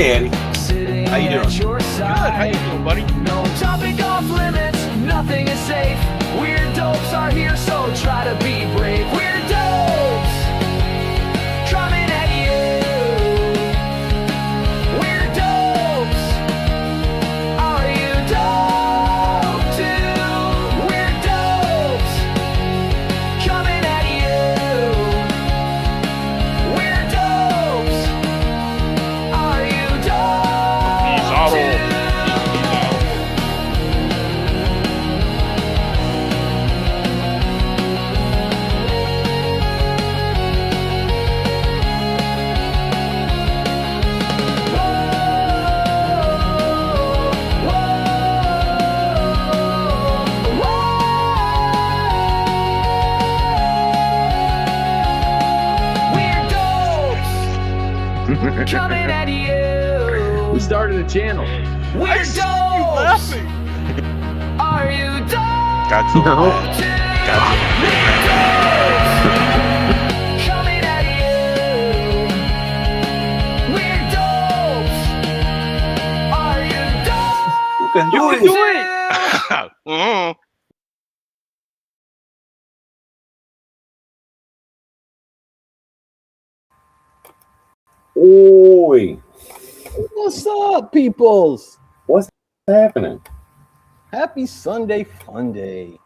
Hey, Eddie. How you doing? Good. How you doing, buddy? No topic off limits, nothing is safe. WeirDopes are here, so try to be brave. WeirDopes, coming at you. WeirDopes, are you dope too? WeirDopes, coming at you. WeirDopes, are you dope He's auto. too? Coming at you. We started a channel. WeirDopes. laughing. Are you dope? Godzilla. No. WeirDopes. Coming at you. WeirDopes. Are you dope? You can do it. Mhm. Oi, What's up, peoples? what's happening? Happy Sunday Funday.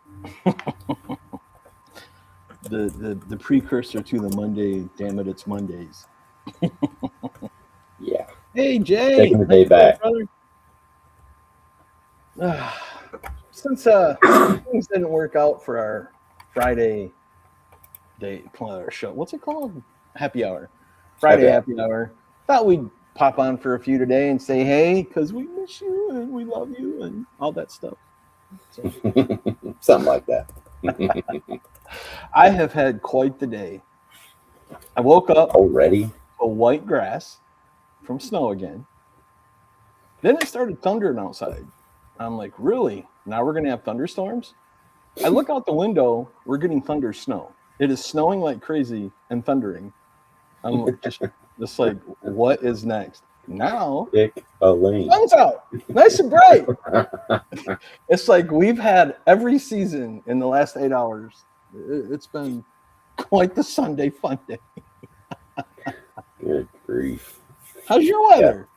the precursor to the Monday. Damn it, it's Mondays. Yeah, Hey Jay, Taking the day how you back. doing, brother? Since things didn't work out for our Friday day our show, what's it called? Happy hour. Friday Happy happy hour. Thought we'd pop on for a few today and say hey, because we miss you and we love you and all that stuff. So, Something like that. I have had quite the day. I woke up Already? to white grass from snow again. Then it started thundering outside. I'm like, really? Now we're going to have thunderstorms? I look out the window. We're getting thunder snow. It is snowing like crazy and thundering. I'm just like, what is next? Now, Pick a lane. sun's out. Nice and bright. It's like we've had every season in the last 8 hours. It's been quite the Sunday fun day. Good grief. How's your weather?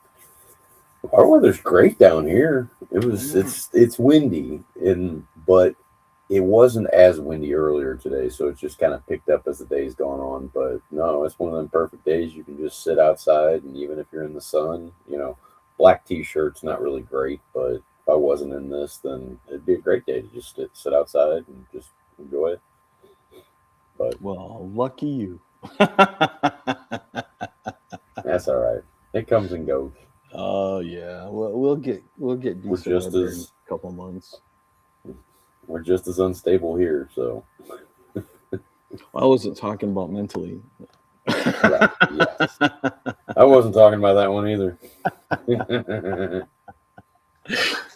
Our weather's great down here. It's windy, but it wasn't as windy earlier today, so it's just kind of picked up as the day's gone on. But no, it's one of them perfect days you can just sit outside, and even if you're in the sun, black t-shirt's not really great, but if I wasn't in this, then it'd be a great day to just sit outside and just enjoy it. But Well, lucky you. that's all right. It comes and goes. Oh yeah, we'll get decent just weather in as- a couple months. We're just as unstable here, so I wasn't talking about mentally. right, yes. I wasn't talking about that one either.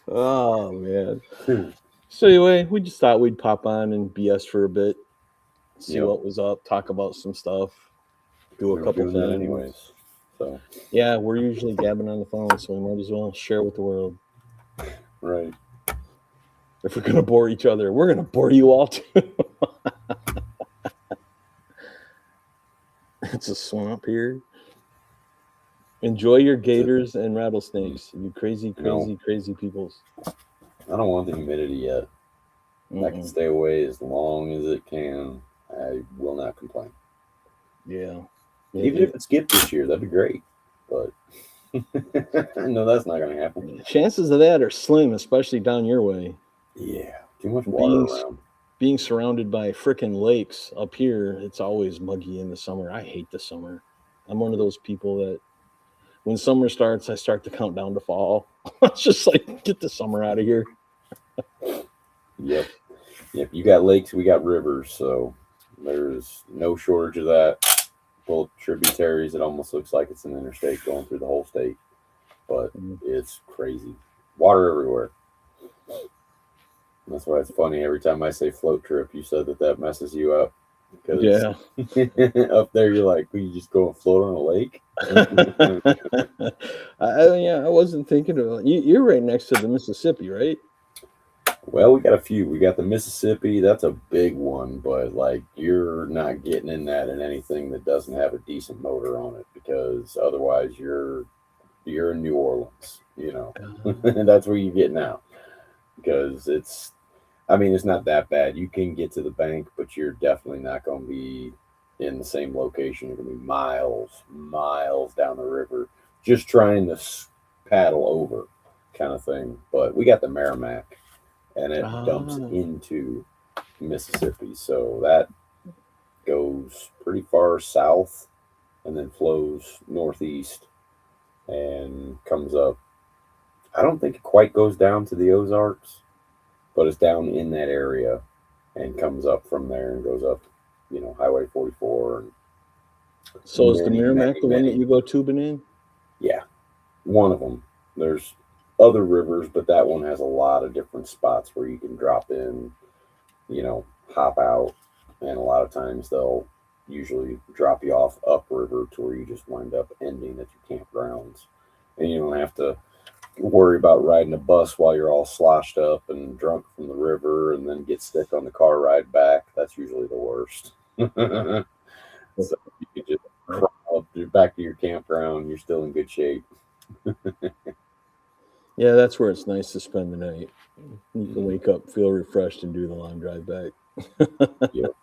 Oh man. So anyway, we just thought we'd pop on and BS for a bit, see Yep. what was up, talk about some stuff, do We a were couple doing that things. anyways. So Yeah, we're usually gabbing on the phone, so we might as well share with the world. right. If we're gonna bore each other, we're gonna bore you all too. It's a swamp here. Enjoy your gators and rattlesnakes, you crazy peoples. I don't want the humidity yet. I can stay away as long as it can. I will not complain. Yeah. Even if it skipped this year, that'd be great. But no, that's not going to happen. Chances of that are slim, especially down your way. Yeah, too much water around. Being surrounded by frickin' lakes up here, it's always muggy in the summer. I hate the summer. I'm one of those people that when summer starts, I start to count down to fall. It's just like, get the summer out of here. Yep. You got lakes, we got rivers, so there's no shortage of that. Full tributaries, it almost looks like it's an interstate going through the whole state, but it's crazy. Water everywhere. That's why it's funny. Every time I say float trip, you said that messes you up. Because Yeah. up there, you're like, well, you just go and float on a lake. I wasn't thinking of you. You're right next to the Mississippi, right? Well, we got a few. We got the Mississippi. That's a big one, but like you're not getting in that in anything that doesn't have a decent motor on it, because otherwise you're in New Orleans. And that's where you're getting out, because I mean, it's not that bad. You can get to the bank, but you're definitely not going to be in the same location. You're going to be miles down the river, just trying to paddle over, kind of thing. But we got the Merrimack, and it dumps into Mississippi, so that goes pretty far south, and then flows northeast, and comes up. I don't think it quite goes down to the Ozarks, but it's down in that area and comes up from there and goes up, Highway 44. And So is the Merrimack the one that you go tubing in? Yeah, one of them. There's other rivers, but that one has a lot of different spots where you can drop in, hop out, and a lot of times they'll usually drop you off upriver to where you just wind up ending at your campgrounds, and you don't have to worry about riding a bus while you're all sloshed up and drunk from the river and then get sick on the car ride back. That's usually the worst. So you can just crawl up back to your campground. You're still in good shape. Yeah, that's where it's nice to spend the night. You can wake up, feel refreshed, and do the long drive back. Yep.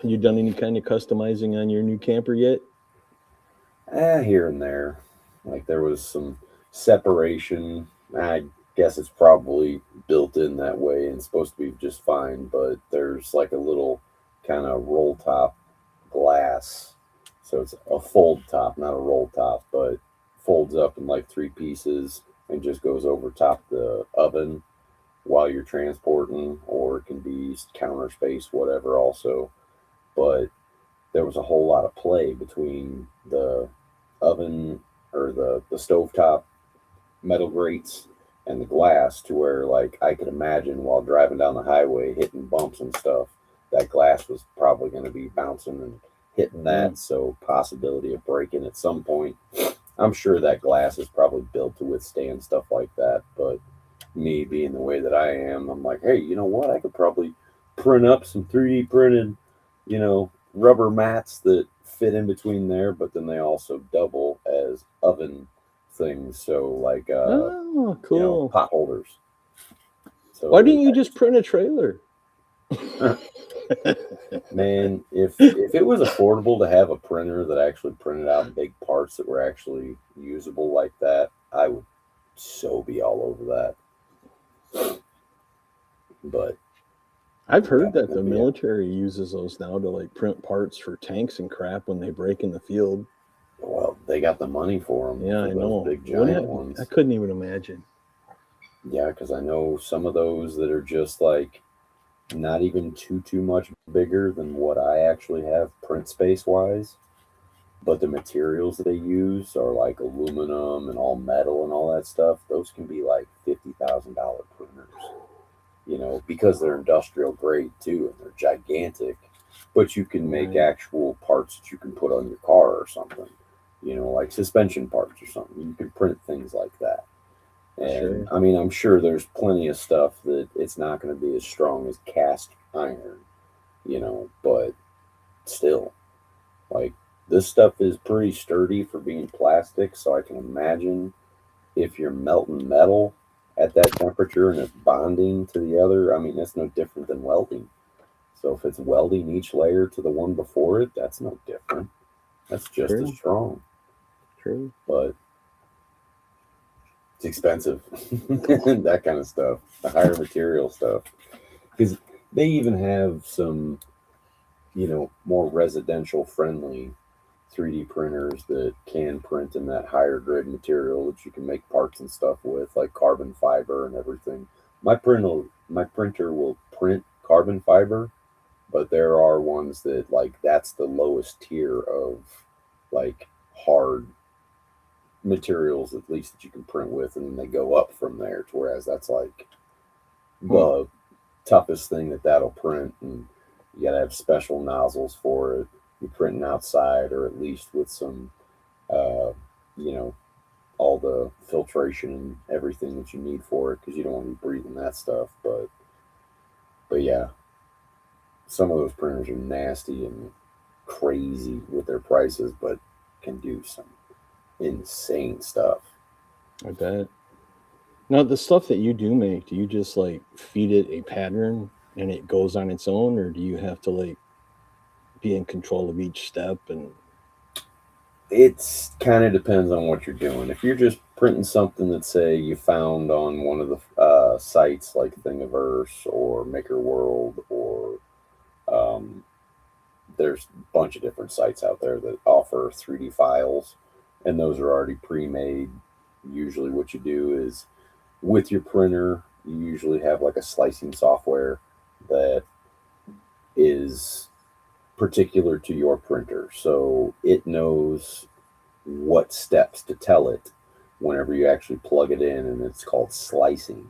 You done any kind of customizing on your new camper yet? Here and there. Like there was some separation. I guess it's probably built in that way and supposed to be just fine, but there's like a little kind of roll top glass. So it's a fold top, not a roll top, but folds up in like 3 pieces and just goes over top the oven while you're transporting, or it can be counter space, whatever also. But there was a whole lot of play between the oven or the stovetop metal grates and the glass, to where like I could imagine while driving down the highway hitting bumps and stuff, that glass was probably going to be bouncing and hitting that. So possibility of breaking at some point. I'm sure that glass is probably built to withstand stuff like that, but me being the way that I am, I'm like, hey, you know what? I could probably print up some 3D printed, rubber mats that fit in between there, but then they also double as oven things. So like, cool. pot holders. So why didn't you just print a trailer? Man, if it was affordable to have a printer that actually printed out big parts that were actually usable like that, I would so be all over that. But I've heard that the military uses those now to like print parts for tanks and crap when they break in the field. Well, they got the money for them. Yeah, for I know. Big giant ones. I couldn't even imagine. Yeah, because I know some of those that are just like not even too much bigger than what I actually have print space wise, but the materials that they use are like aluminum and all metal and all that stuff. Those can be like $50,000 printers, because they're industrial grade too, and they're gigantic. But you can make actual parts that you can put on your car or something, like suspension parts or something. You can print things like that. And I mean, I'm sure there's plenty of stuff that it's not going to be as strong as cast iron, but still, like, this stuff is pretty sturdy for being plastic. So I can imagine if you're melting metal at that temperature and it's bonding to the other, I mean, that's no different than welding. So if it's welding each layer to the one before it, that's no different. That's just as strong. True. But it's expensive. That kind of stuff. The higher material stuff. Because they even have some, more residential friendly 3D printers that can print in that higher grade material that you can make parts and stuff with, like carbon fiber and everything. My printer will print carbon fiber, but there are ones that like that's the lowest tier of like hard materials, at least, that you can print with, and then they go up from there to whereas that's like the toughest thing that'll print. And You got to have special nozzles for it. You're printing outside, or at least with some, you know, all the filtration and everything that you need for it, because you don't want to be breathing that stuff. But yeah, some of those printers are nasty and crazy with their prices, but can do some insane stuff. I bet. Now, the stuff that you do make, do you just like feed it a pattern and it goes on its own, or do you have to like be in control of each step? And It's kind of depends on what you're doing. If you're just printing something that, say, you found on one of the sites like Thingiverse or Maker World, or um, there's a bunch of different sites out there that offer 3D files, and those are already pre-made. Usually, what you do is with your printer, you usually have like a slicing software that is particular to your printer. So it knows what steps to tell it whenever you actually plug it in, and it's called slicing.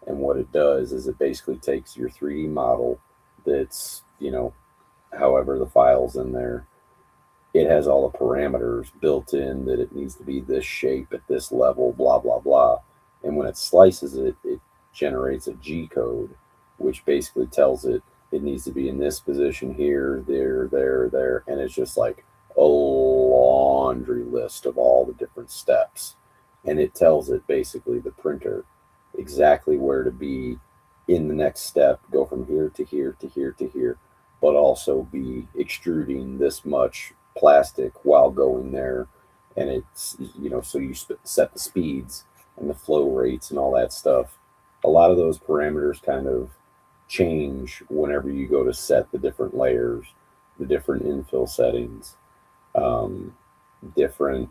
And what it does is it basically takes your 3D model that's, however the file's in there. It has all the parameters built in that it needs to be this shape at this level, blah, blah, blah. And when it slices it, it generates a G code, which basically tells it it needs to be in this position here, there. And it's just like a laundry list of all the different steps. And it tells it, basically, the printer, exactly where to be in the next step, go from here to here to here to here, but also be extruding this much plastic while going there. And it's, so you set the speeds and the flow rates and all that stuff. A lot of those parameters kind of change whenever you go to set the different layers, the different infill settings, different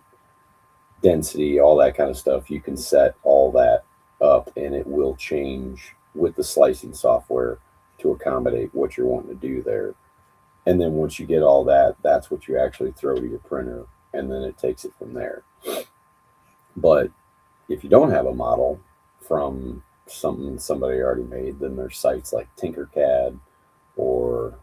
density, all that kind of stuff. You can set all that up, and it will change with the slicing software to accommodate what you're wanting to do there. And then once you get all that, that's what you actually throw to your printer, and then it takes it from there. But if you don't have a model from something somebody already made, then there's sites like Tinkercad, or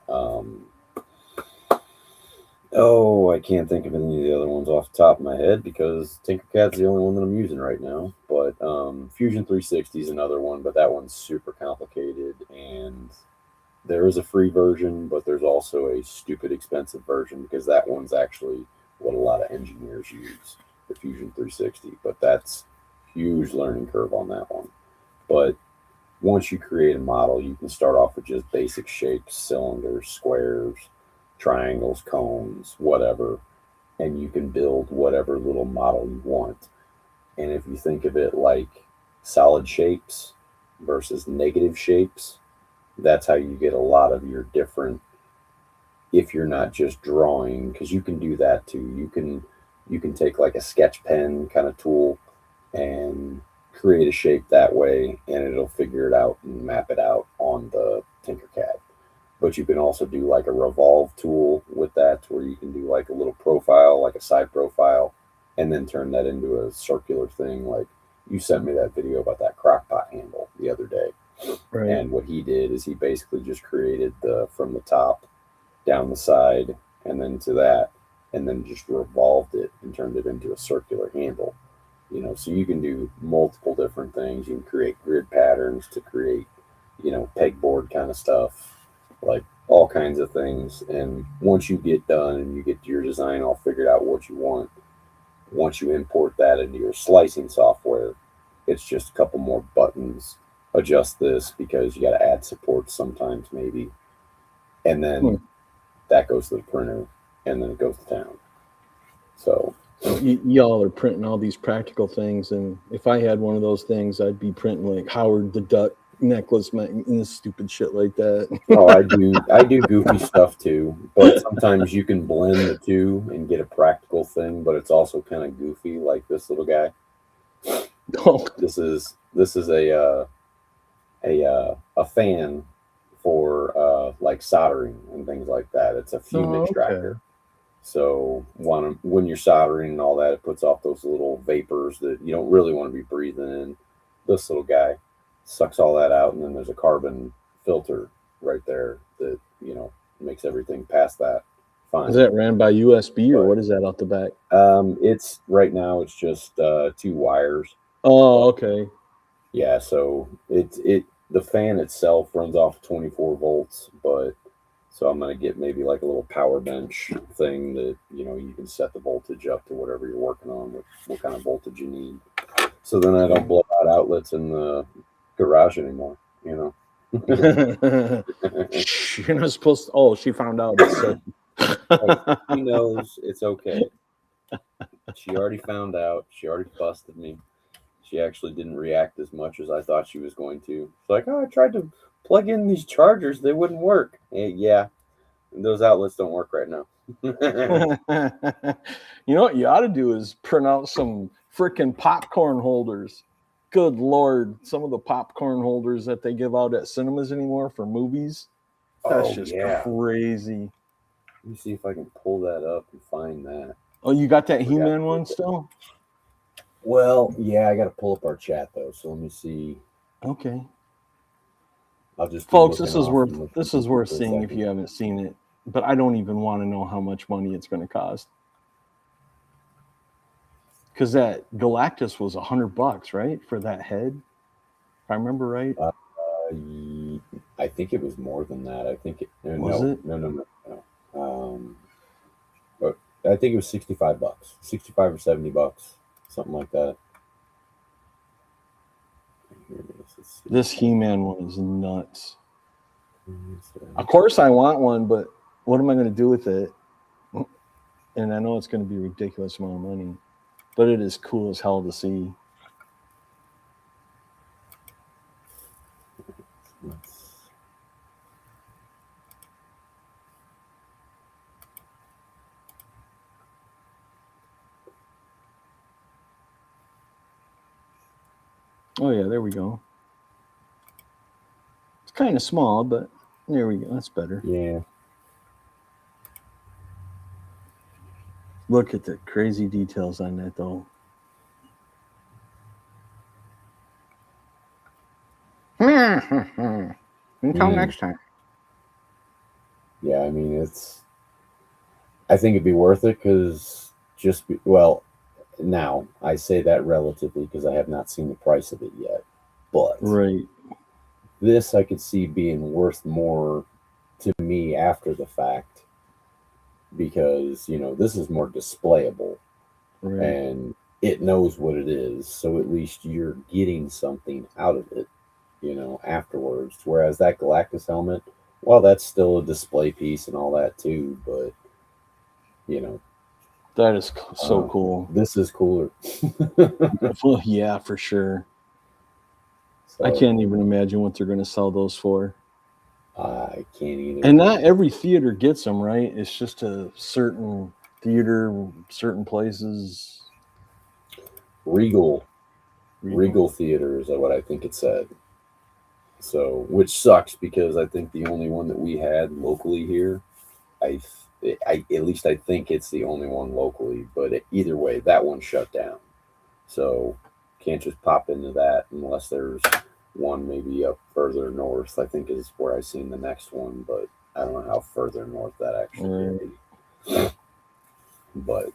I can't think of any of the other ones off the top of my head, because Tinkercad's the only one that I'm using right now. But Fusion 360 is another one, but that one's super complicated, and there is a free version, but there's also a stupid expensive version, because that one's actually what a lot of engineers use, the Fusion 360. But that's huge learning curve on that one. But once you create a model, you can start off with just basic shapes, cylinders, squares, triangles, cones, whatever, and you can build whatever little model you want. And if you think of it like solid shapes versus negative shapes, that's how you get a lot of your different, if you're not just drawing, because you can do that too. You can take like a sketch pen kind of tool and create a shape that way, and it'll figure it out and map it out on the Tinkercad. But you can also do like a revolve tool with that, where you can do like a little profile, like a side profile, and then turn that into a circular thing. Like you sent me that video about that crock pot handle the other day. right. And what he did is he basically just created from the top down the side and then to that, and then just revolved it and turned it into a circular handle. So you can do multiple different things. You can create grid patterns to create, pegboard kind of stuff, like all kinds of things. And once you get done and you get your design all figured out what you want, once you import that into your slicing software, it's just a couple more buttons. Adjust this because you got to add support sometimes, maybe. And then that goes to the printer, and then it goes to town. So y'all are printing all these practical things, and if I had one of those things, I'd be printing like Howard the Duck necklace and stupid shit like that. I do goofy stuff too, but sometimes you can blend the two and get a practical thing, but it's also kind of goofy, like this little guy. Oh, This is a fan for like soldering and things like that. It's a fume extractor. So when you're soldering and all that, it puts off those little vapors that you don't really want to be breathing in. This little guy sucks all that out, and then there's a carbon filter right there that takes everything past that. Fine. Is that ran by USB or what is that out the back? It's right now. It's just 2 wires. Oh, okay. Yeah, so the fan itself runs off 24 volts, but so I'm gonna get maybe like a little power bench thing that you can set the voltage up to whatever you're working on, what kind of voltage you need. So then I don't blow out outlets in the garage anymore. You're not supposed to. Oh, she found out. It's so. She knows it's okay. She already found out. She already busted me. She actually didn't react as much as I thought she was going to. She's like, oh, I tried to plug in these chargers. They wouldn't work. Yeah, those outlets don't work right now. You know what you ought to do is print out some freaking popcorn holders. Good Lord. Some of the popcorn holders that they give out at cinemas anymore for movies. That's just crazy. Let me see if I can pull that up and find that. Oh, you got that He-Man one still? Well, yeah, I got to pull up our chat though. So let me see. Okay. I'll just folks, this is worth seeing if you haven't seen it. But I don't even want to know how much money it's going to cost. Because that Galactus was $100, right, for that head, if I remember right. I think it was more than that. I think it was it? No. But I think it was $65, $65 or $70, something like that. Here it is. This He-Man one is nuts. Of course, I want one, but what am I going to do with it? And I know it's going to be a ridiculous amount of money, but it is cool as hell to see. Oh yeah, there we go. It's kind of small, but there we go. That's better. Yeah. Look at the crazy details on that, though. Until next time. Yeah, I mean, I think it'd be worth it because now I say that relatively because I have not seen the price of it yet. But right, this I could see being worth more to me after the fact because, this is more displayable right. and it knows what it is. So at least you're getting something out of it, afterwards. Whereas that Galactus helmet, well, that's still a display piece and all that too, but that is so cool. This is cooler. Well, yeah, for sure. So, I can't even imagine what they're going to sell those for. I can't either. And not every theater gets them, right? It's just a certain theater, certain places. Regal Theater is what I think it said. So, which sucks because I think the only one that we had locally here, I at least I think it's the only one locally. But either way, that one shut down. So can't just pop into that unless there's one maybe up further north. I think is where I seen the next one, but I don't know how further north that actually is. But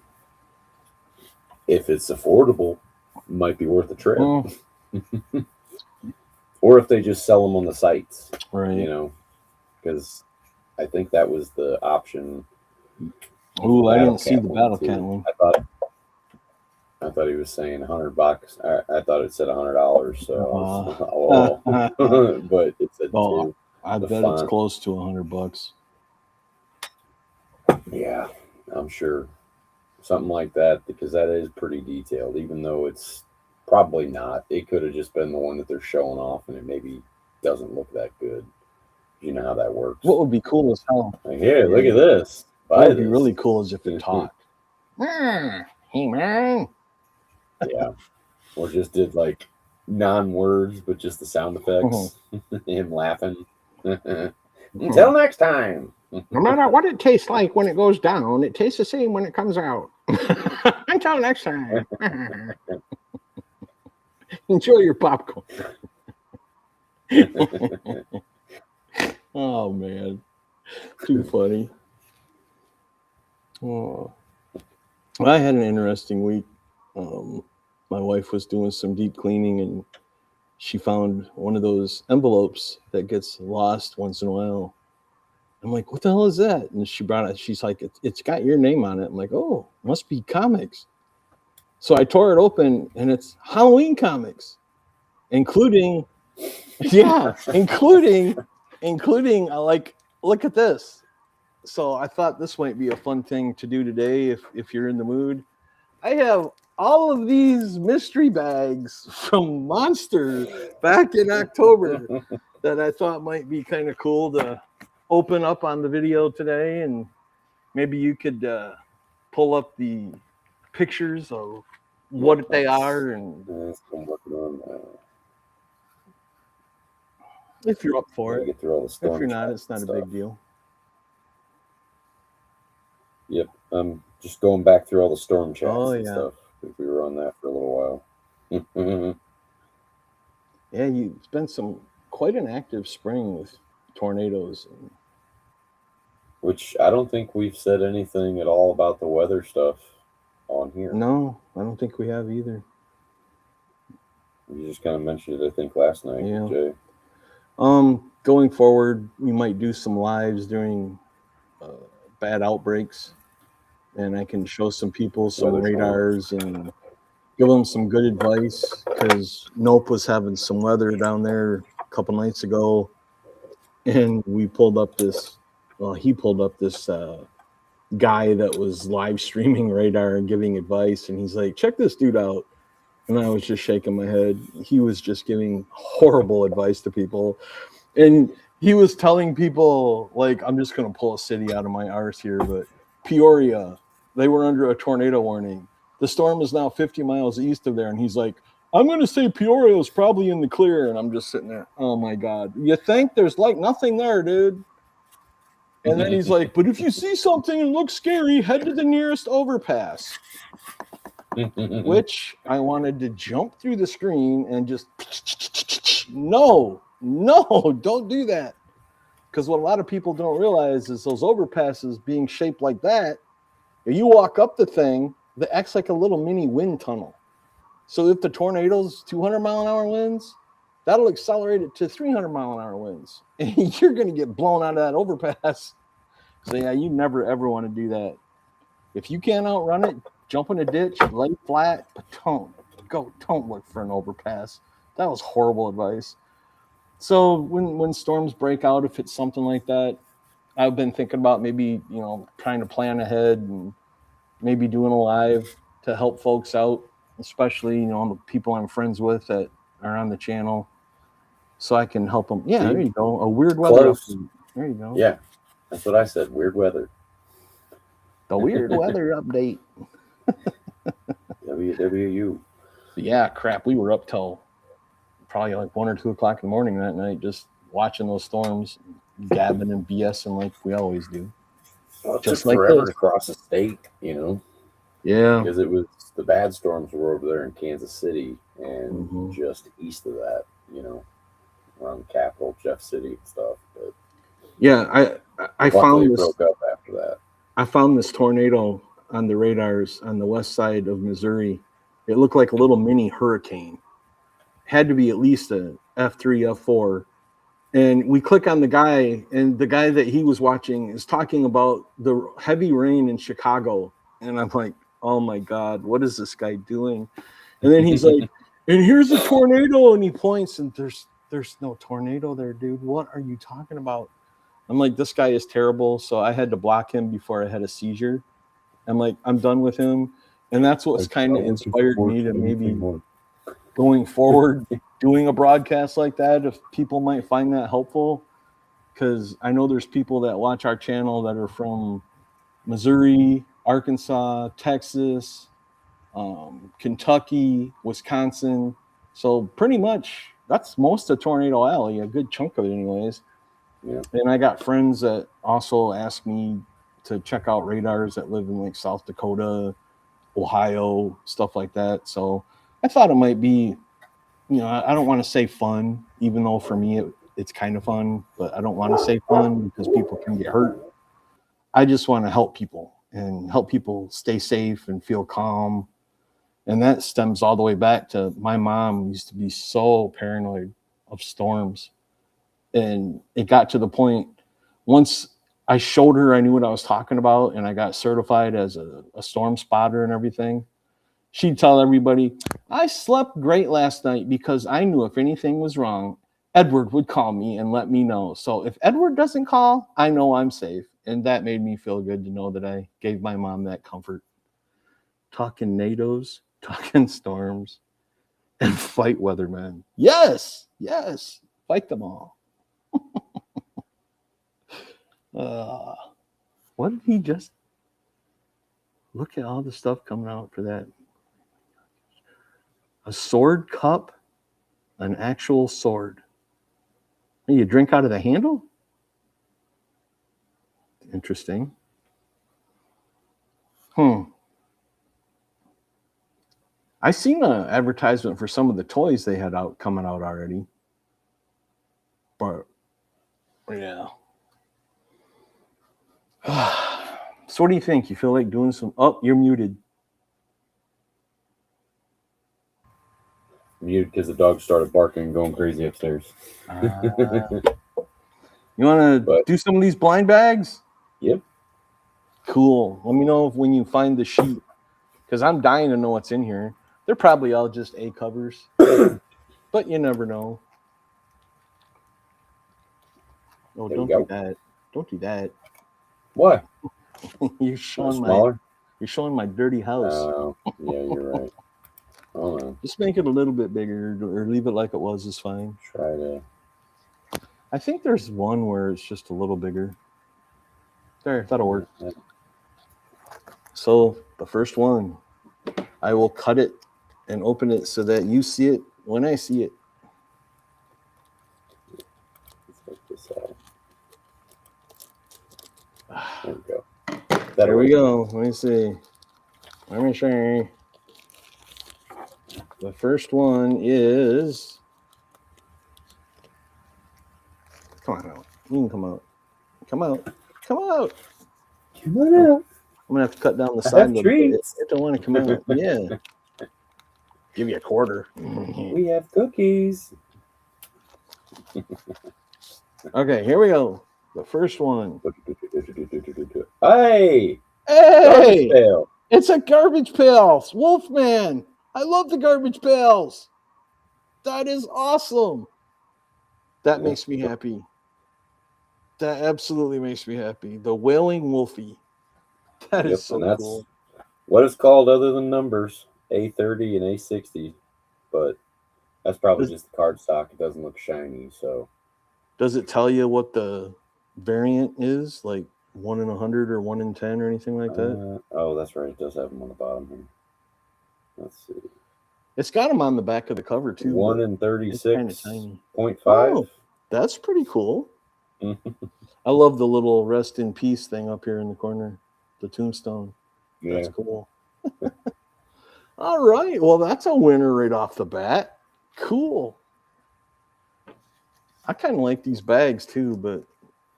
if it's affordable, it might be worth a trip. Or if they just sell them on the sites, right? Because I think that was the option. Ooh, I didn't see the Battle Cat one. I thought he was saying $100. I thought it said $100. So, but it said two. I bet it's close to $100. Yeah, I'm sure something like that because that is pretty detailed. Even though it's probably not, it could have just been the one that they're showing off, and it maybe doesn't look that good. You know how that works. What would be cool as hell? Like, here, look at this. What would be really cool is if it talked. Hey, man. Yeah. Or just did like non-words, but just the sound effects. Him laughing. Until next time. No matter what it tastes like when it goes down, it tastes the same when it comes out. Until next time. Enjoy your popcorn. Oh, man. Too funny. Oh. I had an interesting week. My wife was doing some deep cleaning and she found one of those envelopes that gets lost once in a while. I'm like, what the hell is that? And she brought it. She's like, it's got your name on it. I'm like, oh, must be comics. So I tore it open and it's Halloween comics, including, including, like, look at this. So I thought this might be a fun thing to do today if you're in the mood. I have all of these mystery bags from Monster back in October that I thought might be kind of cool to open up on the video today, and maybe you could pull up the pictures of what they are, and I'm working on if you're up for it. get through all the If storm you're not, chats it's not a and stuff. big deal. Yep, I'm just going back through all the storm chats Oh, and yeah. stuff. If we were on that for a little while. Yeah, it's been quite an active spring with tornadoes. Which I don't think we've said anything at all about the weather stuff on here. No, I don't think we have either. You just kind of mentioned it, I think, last night, Yeah. Jay. Going forward, we might do some lives during bad outbreaks, and I can show some people some Weather radars and give them some good advice, because Nope was having some weather down there a couple nights ago, and he pulled up this guy that was live streaming radar and giving advice, and he's like, check this dude out. And I was just shaking my head. He was just giving horrible advice to people. And he was telling people, like, I'm just going to pull a city out of my arse here, but Peoria, they were under a tornado warning. The storm is now 50 miles east of there. And he's like, I'm going to say Peoria is probably in the clear. And I'm just sitting there, oh, my God. You think there's, like, nothing there, dude. And then he's like, but if you see something and looks scary, head to the nearest overpass. Which I wanted to jump through the screen and just no, don't do that. Because what a lot of people don't realize is those overpasses being shaped like that, if you walk up the thing, that acts like a little mini wind tunnel. So if the tornado's 200 mile an hour winds, that'll accelerate it to 300 mile an hour winds. And you're going to get blown out of that overpass. So yeah, you never ever want to do that. If you can't outrun it, jump in a ditch, lay flat, but don't look for an overpass. That was horrible advice. So when storms break out, if it's something like that, I've been thinking about maybe, trying to plan ahead and maybe doing a live to help folks out, especially, the people I'm friends with that are on the channel, so I can help them. Yeah, there you go. A weird weather update. There you go. Yeah, that's what I said. Weird weather. The weird weather update. WWU. Yeah, crap. We were up till probably like 1 or 2 o'clock in the morning that night, just watching those storms, gabbing and BSing like we always do. Well, it just took like forever this. to cross the state, Yeah. because it was the bad storms were over there in Kansas City and just east of that, around the capital, Jeff City and stuff. But yeah, I found this. Broke up after that. I found this tornado on the radars on the west side of Missouri. It looked like a little mini hurricane. Had to be at least a F3, F4. And we click on the guy, and the guy that he was watching is talking about the heavy rain in Chicago. And I'm like, oh my God, what is this guy doing? And then he's like, and here's a tornado. And he points, and there's no tornado there, dude. What are you talking about? I'm like, this guy is terrible. So I had to block him before I had a seizure. I'm like, I'm done with him. And that's what's kind of inspired me to maybe going forward, doing a broadcast like that, if people might find that helpful. Because I know there's people that watch our channel that are from Missouri, Arkansas, Texas, Kentucky, Wisconsin. So pretty much that's most of Tornado Alley, a good chunk of it anyways. Yeah. And I got friends that also ask me to check out radars that live in like South Dakota, Ohio, stuff like that. So I thought it might be, I don't want to say fun, even though for me it's kind of fun, but I don't want to say fun because people can get hurt. I just want to help people and help people stay safe and feel calm. And that stems all the way back to my mom used to be so paranoid of storms. And it got to the point once I showed her I knew what I was talking about and I got certified as a storm spotter and everything. She'd tell everybody, I slept great last night because I knew if anything was wrong, Edward would call me and let me know. So if Edward doesn't call, I know I'm safe. And that made me feel good to know that I gave my mom that comfort. Talking NATOs, talking storms, and fight weathermen. Yes, yes, fight them all. What did he just... Look at all the stuff coming out for that. A sword cup, an actual sword. You drink out of the handle? Interesting. I seen an advertisement for some of the toys they had coming out already. But yeah. So what do you think? You feel like doing some... Oh, you're muted. Muted because the dog started barking and going crazy upstairs. You want to do some of these blind bags? Yep. Cool. Let me know when you find the sheet, because I'm dying to know what's in here. They're probably all just A covers, but you never know. Oh, don't do that. Don't do that. Why? You're showing my dirty house. Oh, yeah, you're right. Oh, no. Just make it a little bit bigger or leave it like it was is fine. Try to. I think there's one where it's just a little bigger. There, that'll work. So the first one, I will cut it and open it so that you see it when I see it. Let's make this out. There we go. There we go. Let me see. Let me show you. The first one is... Come on out. You can come out. Come out. Come out. Come on out. I'm going to have to cut down the side a little bit. I don't want to come out. Yeah. Give you a quarter. We have cookies. Okay, here we go. The first one. Hey! Hey! Pail. It's a garbage pail. Wolfman. I love the garbage pails. That is awesome. That makes me happy. That absolutely makes me happy. The Wailing Wolfie. That is so cool. What it's called other than numbers, A30 and A60. But that's probably just the card stock. It doesn't look shiny. So, does it tell you what the variant is? Like 1 in 100 or 1 in 10 or anything like that? Oh, that's right. It does have them on the bottom here. Let's see. It's got them on the back of the cover too. 1 in 36.5. Oh, that's pretty cool. I love the little rest in peace thing up here in the corner, the tombstone. Yeah. That's cool. All right. Well, that's a winner right off the bat. Cool. I kind of like these bags too, but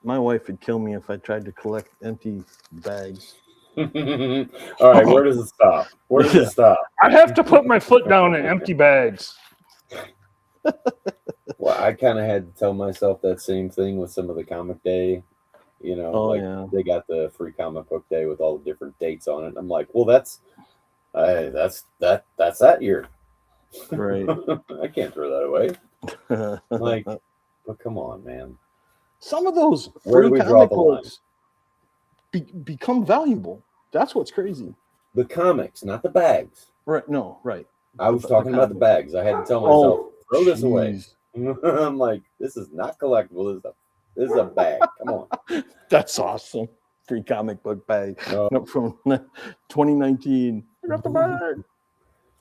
my wife would kill me if I tried to collect empty bags. All right, where does it stop? Where does it stop? I have to put my foot down in empty bags. Well, I kind of had to tell myself that same thing with some of the comic day. You know, they got the free comic book day with all the different dates on it. I'm like, well, that's that year. Right. I can't throw that away. Like, but come on, man. Some of those Where do free we draw comic the line? books become valuable. That's what's crazy. The comics, not the bags. Right. No, right. I was talking about the bags. I had to tell myself, throw this away. I'm like, this is not collectible. This is a bag. Come on. That's awesome. Free comic book bag from 2019. I got the bag.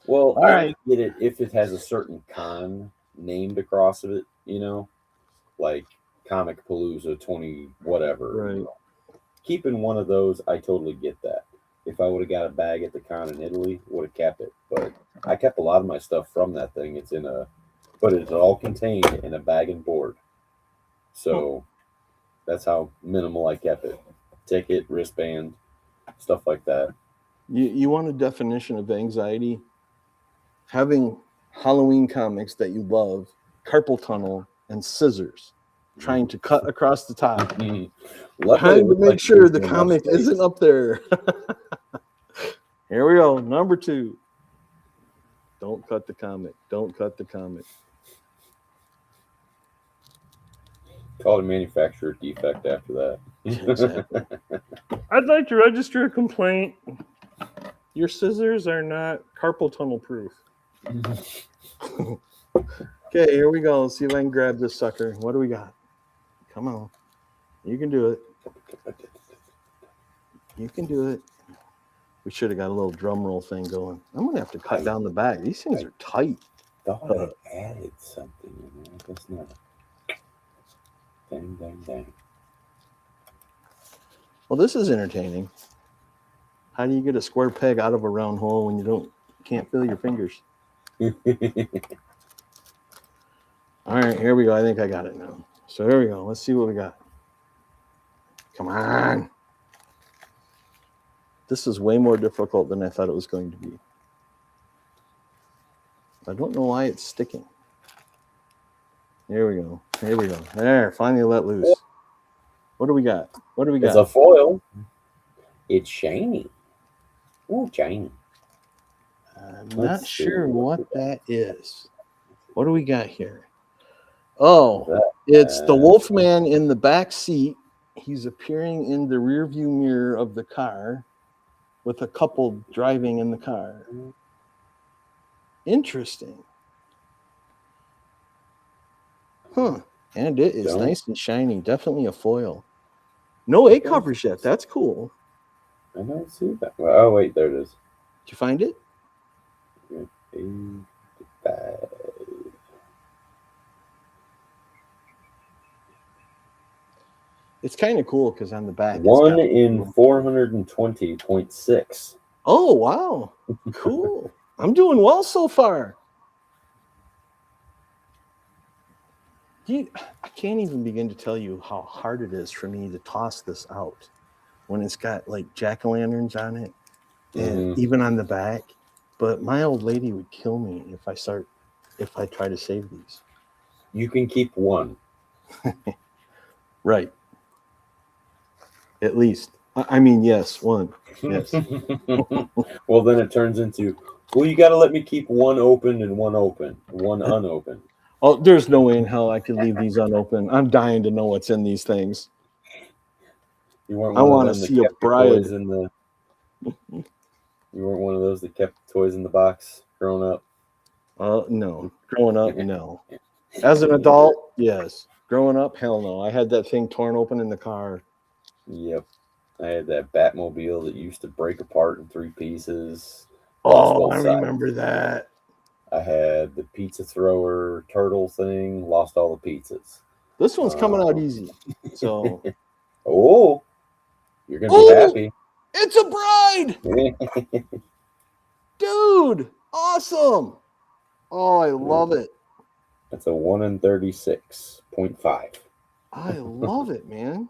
Well, all right. Get it if it has a certain con named across of it, you know, like Comic Palooza 20 whatever. Right. You know. Keeping one of those, I totally get that. If I would have got a bag at the con in Italy, would have kept it. But I kept a lot of my stuff from that thing. But it's all contained in a bag and board. So that's how minimal I kept it. Ticket, wristband, stuff like that. You want a definition of anxiety? Having Halloween comics that you love, carpal tunnel, and scissors, trying to cut across the top. Luckily, Trying it to looked make like sure there's the enough comic space. isn't up there. Here we go. Number 2. Don't cut the comic. Don't cut the comic. Called a manufacturer defect after that. Exactly. I'd like to register a complaint. Your scissors are not carpal tunnel proof. Okay, here we go. Let's see if I can grab this sucker. What do we got? Come on. You can do it. You can do it. We should have got a little drum roll thing going. I'm going to have to cut down the back. These things are tight. Thought I added something in there. I guess not. Dang. Well, this is entertaining. How do you get a square peg out of a round hole when you can't feel your fingers? All right, here we go. I think I got it now. So here we go. Let's see what we got. Come on. This is way more difficult than I thought it was going to be. I don't know why it's sticking. Here we go. Here we go. There, finally let loose. What do we got? What do we got? It's a foil. It's shiny. Ooh, shiny. I'm Let's not see. sure what that is. What do we got here? Oh, it's the Wolfman in the back seat. He's appearing in the rearview mirror of the car with a couple driving in the car. Interesting. Huh. And it is nice and shiny. Definitely a foil. No A covers yet. That's cool. I don't see that. Oh, wait, there it is. Did you find it? 85. It's kind of cool because on the back. 1 in 420.6. Oh, wow. Cool. I'm doing well so far. I can't even begin to tell you how hard it is for me to toss this out when it's got like jack-o'-lanterns on it and even on the back. But my old lady would kill me if I try to save these. You can keep 1. Right. At least. I mean, yes, 1. Yes. Well, then it turns into, well, you got to let me keep 1 open and 1 open, 1 unopened. Oh, there's no way in hell I could leave these unopened. I'm dying to know what's in these things. You weren't I one want of to them see that a kept the bride. toys in the. You weren't one of those that kept the toys in the box growing up. No. Growing up, no. As an adult, yes. Growing up, hell no. I had that thing torn open in the car. Yep, I had that Batmobile that used to break apart in 3 pieces. Oh, I remember that. I had the pizza thrower turtle thing. Lost all the pizzas. This one's coming out easy. So. Oh, you're gonna be happy. It's a bride, dude! Awesome. Oh, I love it. That's a 1 in 36.5. I love it, man.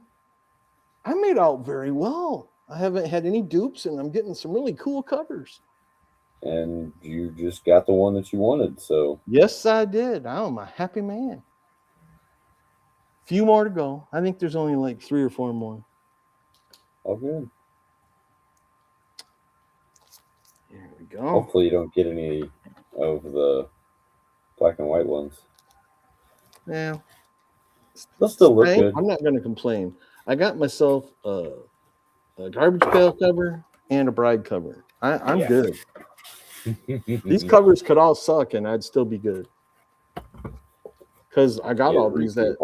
I made out very well. I haven't had any dupes, and I'm getting some really cool covers. And you just got the one that you wanted, so. Yes, I did. I'm a happy man. Few more to go. I think there's only like 3 or 4 more. All good. Here we go. Hopefully you don't get any of the black and white ones. Yeah. They'll still look good. I'm not going to complain. I got myself a garbage pail cover and a bride cover. I'm good. These covers could all suck and I'd still be good. Because I got all these at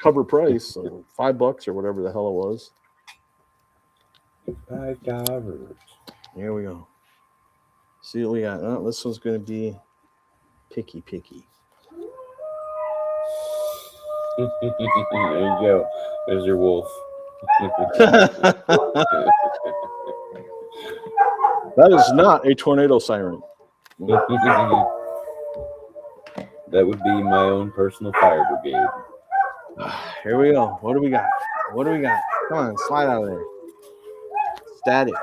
cover price, so $5 or whatever the hell it was. $5. Here we go. See what we got. Oh, this one's going to be picky. There you go. There's your wolf. That is not a tornado siren. That would be my own personal fire brigade. Here we go. What do we got? What do we got? Come on, slide out of there. Static.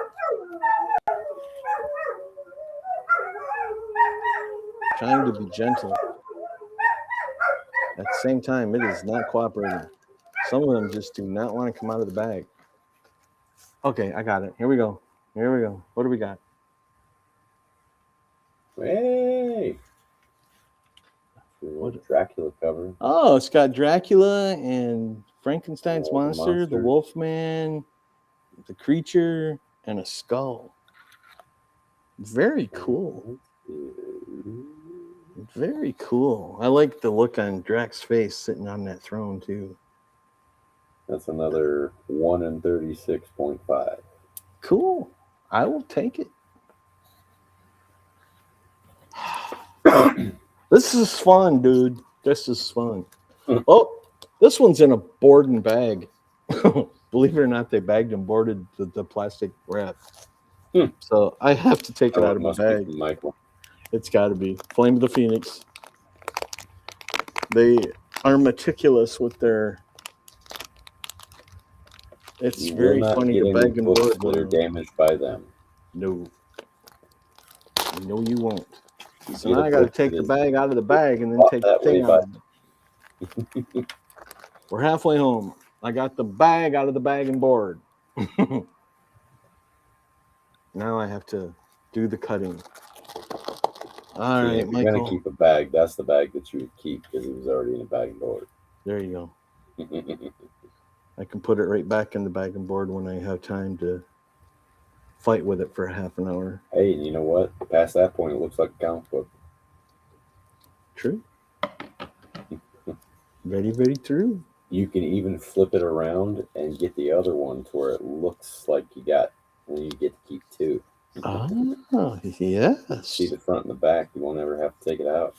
Trying to be gentle. At the same time, it is not cooperating. Some of them just do not want to come out of the bag. Okay, I got it. Here we go. Here we go. What do we got? Hey. What? Dracula cover. Oh, it's got Dracula and Frankenstein's Oh, the monster, the monster. Wolfman, the creature, and a skull. Very cool. Very cool. I like the look on Drac's face sitting on that throne too. That's another 1 in 36.5. Cool. I will take it. This is fun, dude. This is fun. Oh, this one's in a board bag. Believe it or not, they bagged and boarded the plastic wrap. So I have to take it out of my bag. Michael. It's got to be Flame of the Phoenix. They are meticulous with their. It's You very will not funny get to any bag and books board. that are with. damaged by them. No. No, you won't. So Get now a I got to book take that the is bag out of the bag and then bought take the that way thing by- out. We're halfway home. I got the bag out of the bag and board. Now I have to do the cutting. All See, right, if you're going Michael. to keep a bag, that's the bag that you would keep because it was already in a bag and board. There you go. I can put it right back in the bag and board when I have time to fight with it for half an hour. Hey, you know what? Past that point, it looks like a comic book. True. Very, very true. You can even flip it around and get the other one to where it looks like you got, and you get to keep two. Ah, yes. See the front and the back. You won't ever have to take it out.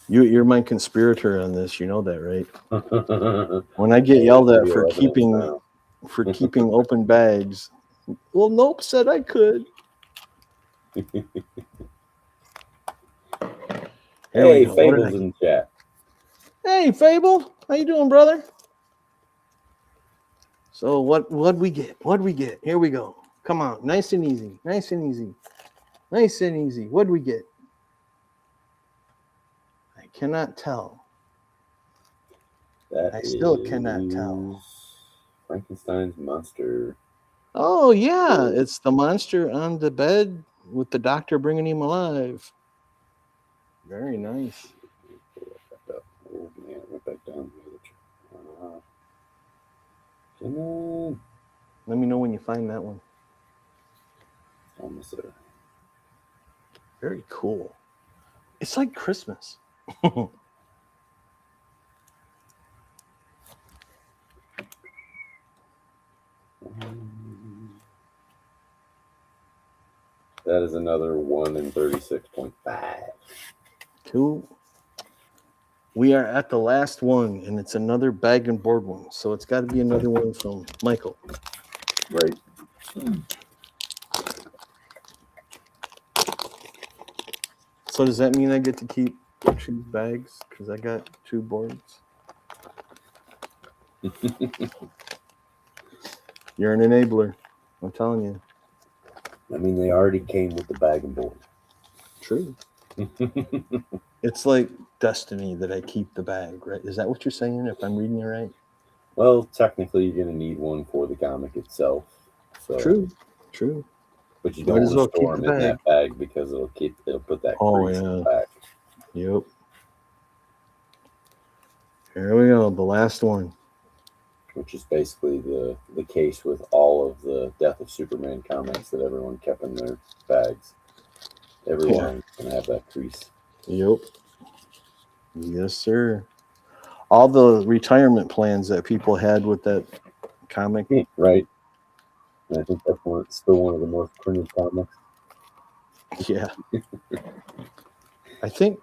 You're my conspirator on this. You know that, right? When I get yelled at for keeping open bags, well, Nope said I could. Hey, Fable's in the chat. Hey, Fable, how you doing, brother? So what we get? What'd we get? Here we go. Come on, nice and easy, nice and easy, nice and easy. What'd we get? I cannot tell. That I still cannot tell. Frankenstein's monster. Oh yeah, it's the monster on the bed with the doctor bringing him alive. Very nice. Oh man, I went back down. Come on. Let me know when you find that one. Almost there. Very cool. It's like Christmas. That is another 1 in 36.5. Cool. We are at the last one, and it's another bag and board one. So it's got to be another one from Michael. Right. So does that mean I get to keep 2 bags? Because I got 2 boards. You're an enabler. I'm telling you. I mean, they already came with the bag and board. True. It's like destiny that I keep the bag, right? Is that what you're saying, if I'm reading it right? Well, technically, you're going to need one for the comic itself. So. True. But you Might don't as want to well store keep them the in that bag because it'll put that grease in the back. Yep. Here we go, the last one. Which is basically the case with all of the Death of Superman comics that everyone kept in their bags. Everyone's going to have that crease. Yep. Yes, sir. All the retirement plans that people had with that comic. Right. And I think that's still one of the most printed comics. Yeah. I think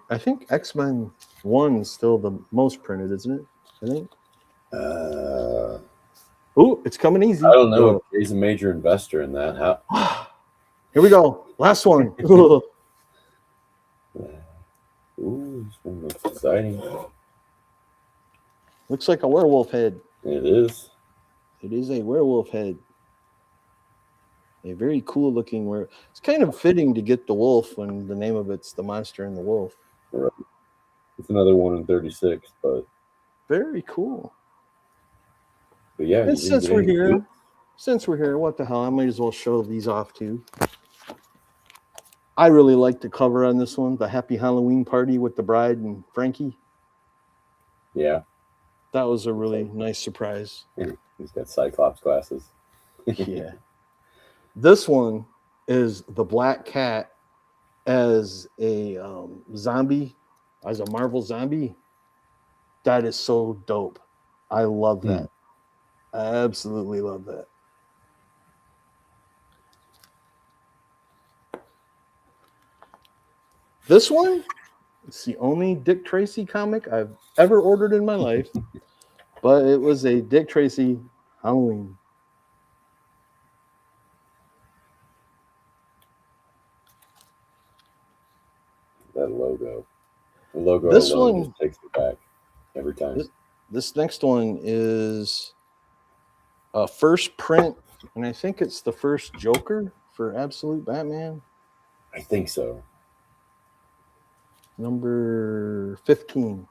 X-Men 1 is still the most printed, isn't it? I think. Ooh, it's coming easy. I don't know. He's a major investor in that. Here we go. Last one. Ooh, this one looks exciting. Looks like a werewolf head. It is. It is a werewolf head. A very cool looking werewolf. It's kind of fitting to get the wolf when the name of it's The Monster and the Wolf. Right. It's another 1 in 36, but Very cool. yeah. And since we're here, what the hell? I might as well show these off too. I really like the cover on this one, the Happy Halloween Party with the bride and Frankie. Yeah. That was a really nice surprise. He's got Cyclops glasses. Yeah. This one is the Black Cat as a zombie, as a Marvel zombie. That is so dope. I love that. I absolutely love that. This one, it's the only Dick Tracy comic I've ever ordered in my life, but it was a Dick Tracy Halloween. That logo. The logo This alone one- just takes it back every time. This next one is a first print, and I think it's the first Joker for Absolute Batman. I think so. Number 15.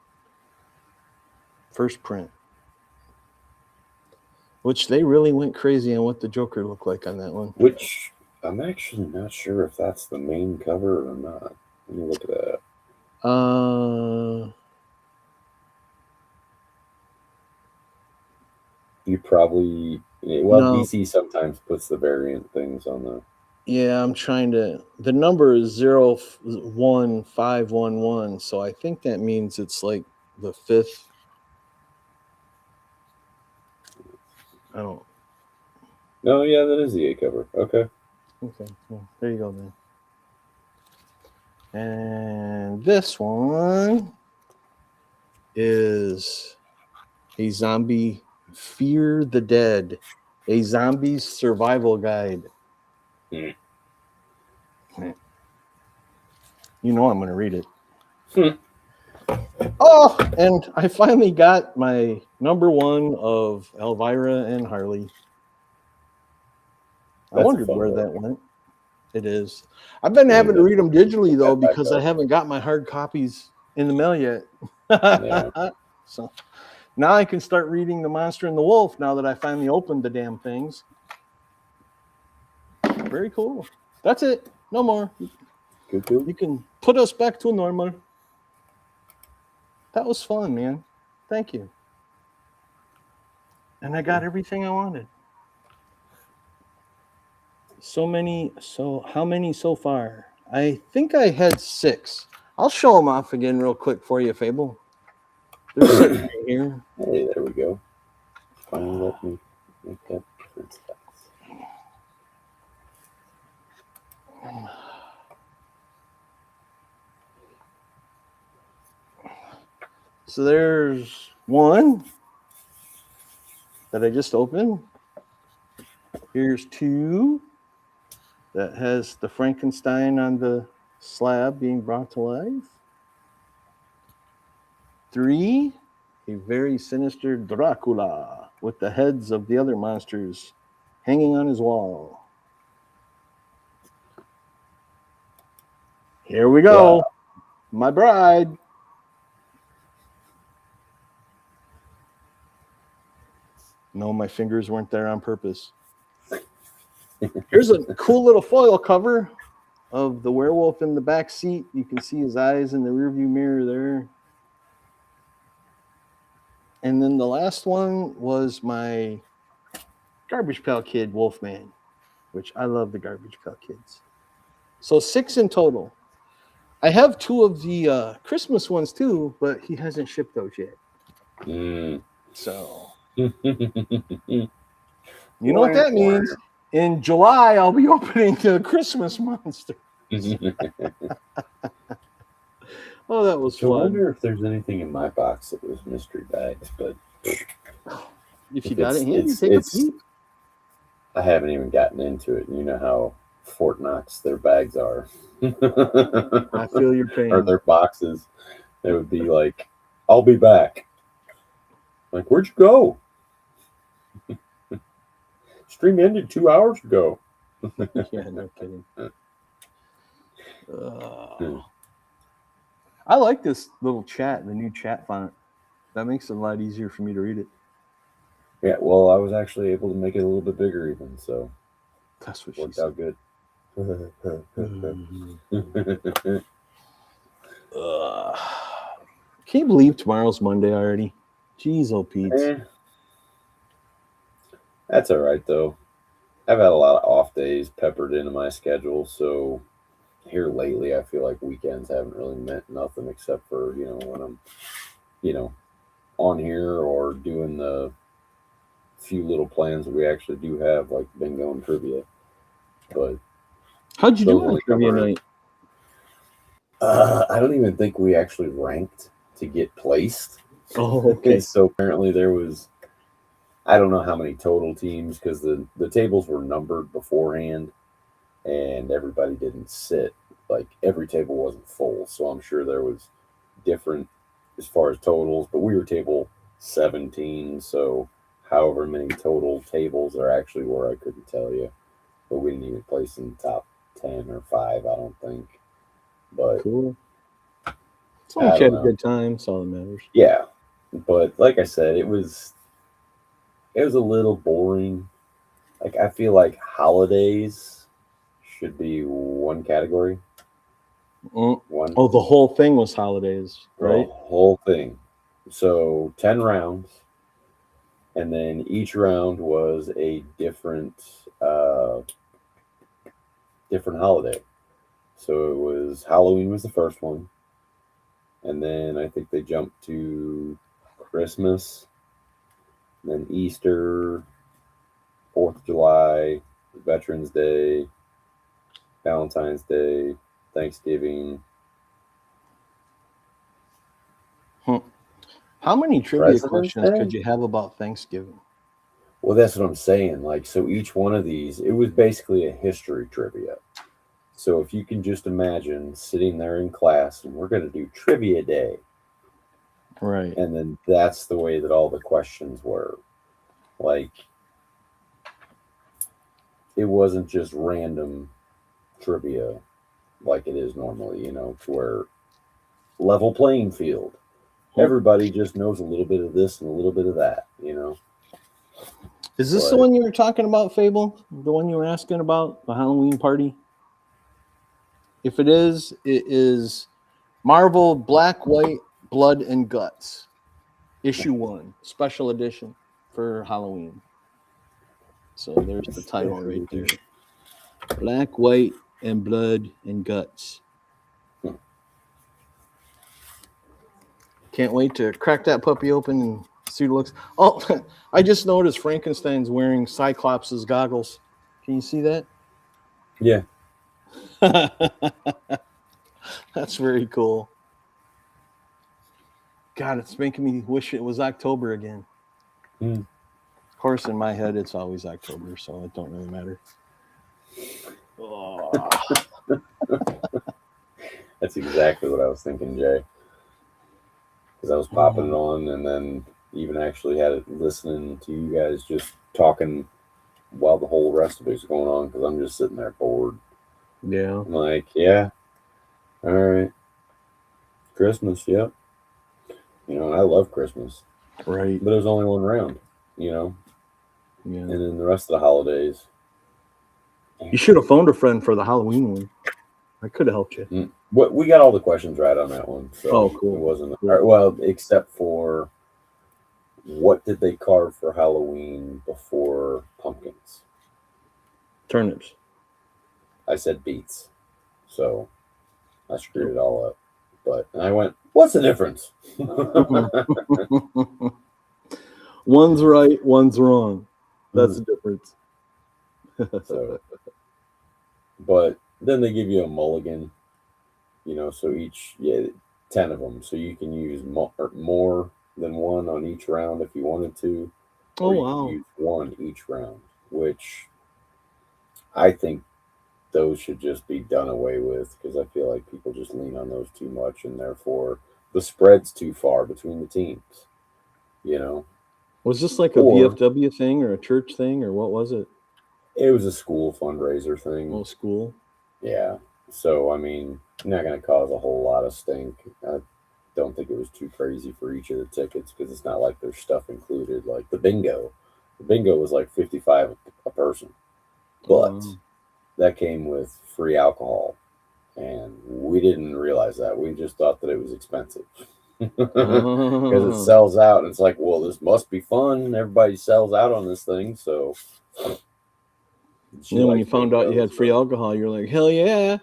First print. Which they really went crazy on what the Joker looked like on that one. Which I'm actually not sure if that's the main cover or not. Let me look at that. You probably No. DC sometimes puts the variant things on the. Yeah, I'm trying to. The number is 01511, so I think that means it's like the fifth. I don't. No, yeah, that is the A cover. Okay. Okay, well, there you go then. And this one is a zombie Fear the Dead, a zombie's survival guide. Hmm. You know I'm going to read it. Oh, and I finally got my number one of Elvira and Harley. I That's a wondered fun where book. that went. It is. I've been having to read them digitally though because I haven't got my hard copies in the mail yet. Yeah. So now I can start reading The Monster and the Wolf now that I finally opened the damn things. Very cool. That's it. No more. Cool. You can put us back to normal. That was fun, man. Thank you. And I got everything I wanted. So how many so far? I think I had 6. I'll show them off again real quick for you, Fable. They're sitting right here. Hey, there we go. Finally let me make that difference. So there's one that I just opened. Here's 2 that has the Frankenstein on the slab being brought to life. 3, a very sinister Dracula with the heads of the other monsters hanging on his wall. Here we go. Yeah. My bride. No, my fingers weren't there on purpose. Here's a cool little foil cover of the werewolf in the back seat. You can see his eyes in the rearview mirror there. And then the last one was my Garbage Pail Kid Wolfman, which I love the Garbage Pail Kids. So 6 in total. I have 2 of the Christmas ones too, but he hasn't shipped those yet. So you know what that means? In July, I'll be opening the Christmas monster. Oh, that was I fun. wonder if there's anything in my box that was mystery bags, but If you got it handy, take a peek. I haven't even gotten into it. You know how Fort Knox their bags are. I feel your pain. Or their boxes. They would be like, I'll be back. Like, where'd you go? Stream ended 2 hours ago. Yeah, no kidding. I like this little chat, the new chat font. That makes it a lot easier for me to read it. Yeah, well, I was actually able to make it a little bit bigger even, so That's what she worked said. out good. Can you believe tomorrow's Monday already? Jeez, oh Pete. That's all right, though. I've had a lot of off days peppered into my schedule, so here lately I feel like weekends haven't really meant nothing except for, when I'm, on here or doing the few little plans that we actually do have, like bingo and trivia. But how'd you do on trivia night? I don't even think we actually ranked to get placed. Oh, okay. So apparently there was, I don't know how many total teams, because the tables were numbered beforehand and everybody didn't sit. Like every table wasn't full, so I'm sure there was different as far as totals, but we were table 17, so however many total tables there actually were, I couldn't tell you. But we didn't even place in the top 10 or 5, I don't think. But cool. As long as you had a good time, that's all that matters. Yeah, but like I said, it was a little boring. Like I feel like holidays should be one category. One. Oh, the whole thing was holidays, right? The whole thing. So 10 rounds, and then each round was a different holiday. So it was Halloween was the first one, and then I think they jumped to Christmas, then Easter, 4th of July, Veterans Day, Valentine's Day, Thanksgiving. How many trivia questions could you have about Thanksgiving? Well, that's what I'm saying. Like, so each one of these, it was basically a history trivia. So if you can just imagine sitting there in class and we're going to do trivia day. Right. And then that's the way that all the questions were. Like, it wasn't just random trivia like it is normally, to where level playing field. Everybody just knows a little bit of this and a little bit of that, Is this the one you were talking about, Fable? The one you were asking about, the Halloween party? If it is Marvel Black, White, Blood, and Guts. Issue 1, special edition for Halloween. So there's the title right there. Black, White, and Blood, and Guts. Can't wait to crack that puppy open and see what it looks. Oh, I just noticed Frankenstein's wearing Cyclops' goggles. Can you see that? Yeah. That's very cool. God, it's making me wish it was October again. Of course, in my head, it's always October, so it don't really matter. Oh. That's exactly what I was thinking, Jay. Because I was popping it on and then even actually had it listening to you guys just talking while the whole rest of it's going on, because I'm just sitting there bored. Yeah. I'm like, yeah, all right. Christmas, yep. I love Christmas. Right. But it was only one round, Yeah. And then the rest of the holidays. You should have phoned a friend for the Halloween one. I could have helped you. We got all the questions right on that one. So cool. It wasn't, well, except for what did they carve for Halloween before pumpkins? Turnips. I said beets. So I screwed it all up. But I went, what's the difference? One's right, one's wrong. That's the difference. So, but then they give you a mulligan, so each, 10 of them. So you can use more than one on each round if you wanted to. Oh, or you wow. can use one each round, which I think those should just be done away with because I feel like people just lean on those too much, and therefore the spread's too far between the teams. You know, Was this like a Or- VFW thing or a church thing or what was it? it was a school fundraiser thing. Oh, school. Yeah. So, I mean, not going to cause a whole lot of stink. I don't think it was too crazy for each of the tickets because it's not like there's stuff included. Like the bingo. The bingo was like $55 a person. But Wow. that came with free alcohol. And we didn't realize that. We just thought that it was expensive. Because it sells out. And it's like, well, this must be fun. Everybody sells out on this thing. So. Then when you found out you had free alcohol, you're like, hell yeah.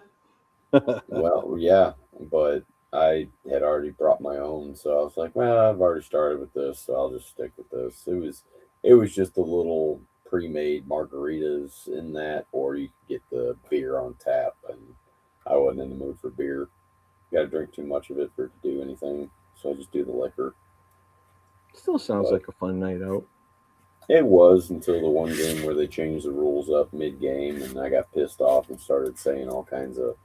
Well, yeah, but I had already brought my own, so I was like, well, I've already started with this, so I'll just stick with this. It was just a little pre-made margaritas in that, or you could get the beer on tap, and I wasn't in the mood for beer. Got to drink too much of it for it to do anything, so I just do the liquor. Still sounds like a fun night out. It was until the one game where they changed the rules up mid-game, and I got pissed off and started saying all kinds of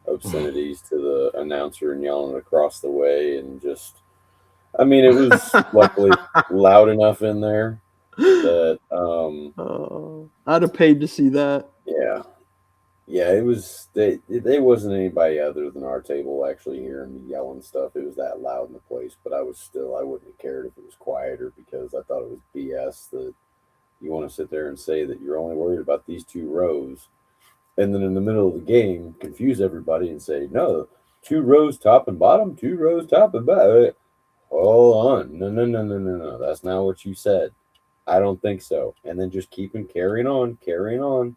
obscenities to the announcer and yelling across the way, and just, I mean, it was luckily loud enough in there that, I'd have paid to see that. yeah, it was, they wasn't anybody other than our table actually hearing me yelling stuff. It was that loud in the place, but I wouldn't have cared if it was quieter because I thought it was BS that you want to sit there and say that you're only worried about these 2 rows. And then in the middle of the game, confuse everybody and say, no, 2 rows top and bottom, 2 rows top and bottom. Hold on. No. That's not what you said. I don't think so. And then just carrying on.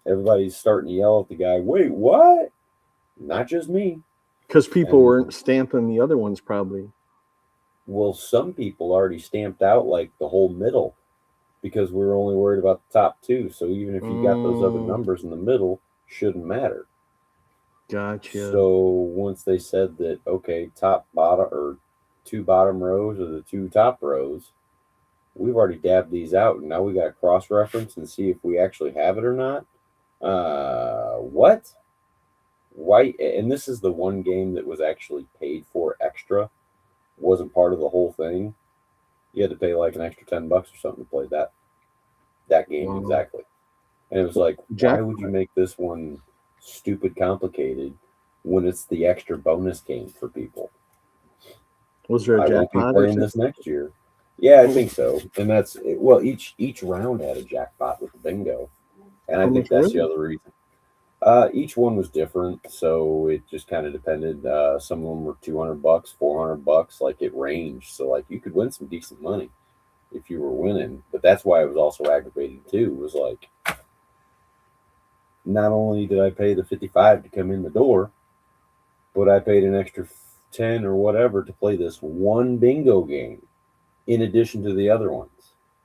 Everybody's starting to yell at the guy, wait, what? Not just me. Because people weren't stamping the other ones probably. Well, some people already stamped out like the whole middle because we were only worried about the top 2. So even if you got those other numbers in the middle, shouldn't matter. Gotcha. So once they said that, okay, top, bottom, or 2 bottom rows or the 2 top rows, we've already dabbed these out, and now we got to cross-reference and see if we actually have it or not. What? Why? And this is the one game that was actually paid for extra, wasn't part of the whole thing. You had to pay like an extra $10 or something to play that game. Exactly. And it was like, why would you make this one stupid complicated when it's the extra bonus game for people? Was there a jackpot? I won't be playing this next year. Yeah, I think so. And that's, well, each round had a jackpot with the bingo. And I think that's the other reason. Each one was different, so it just kind of depended. Some of them were $200, $400, like it ranged. So like you could win some decent money if you were winning. But that's why it was also aggravating too. It was like, not only did I pay the $55 to come in the door, but I paid an extra $10 or whatever to play this one bingo game in addition to the other ones.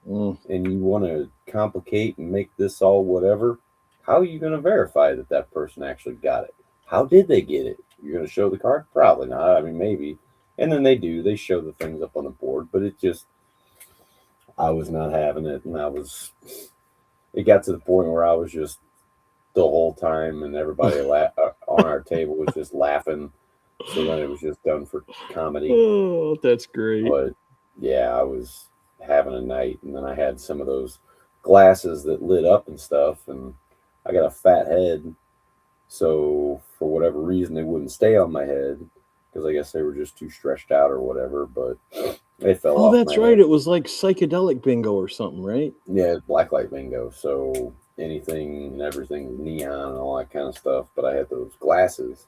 And you want to complicate and make this all whatever. How are you going to verify that that person actually got it? How did they get it? You're going to show the card? Probably not. I mean, maybe. And then they show the things up on the board, but it just, I was not having it. And it got to the point where I was just the whole time, and everybody on our table was just laughing. So then it was just done for comedy. Oh, that's great. But yeah, I was having a night, and then I had some of those glasses that lit up and stuff, and I got a fat head, so for whatever reason they wouldn't stay on my head because I guess they were just too stretched out or whatever, but they fell off. Oh, that's my right. head. It was like psychedelic bingo or something, right? Yeah, blacklight bingo, so anything and everything neon and all that kind of stuff, but I had those glasses,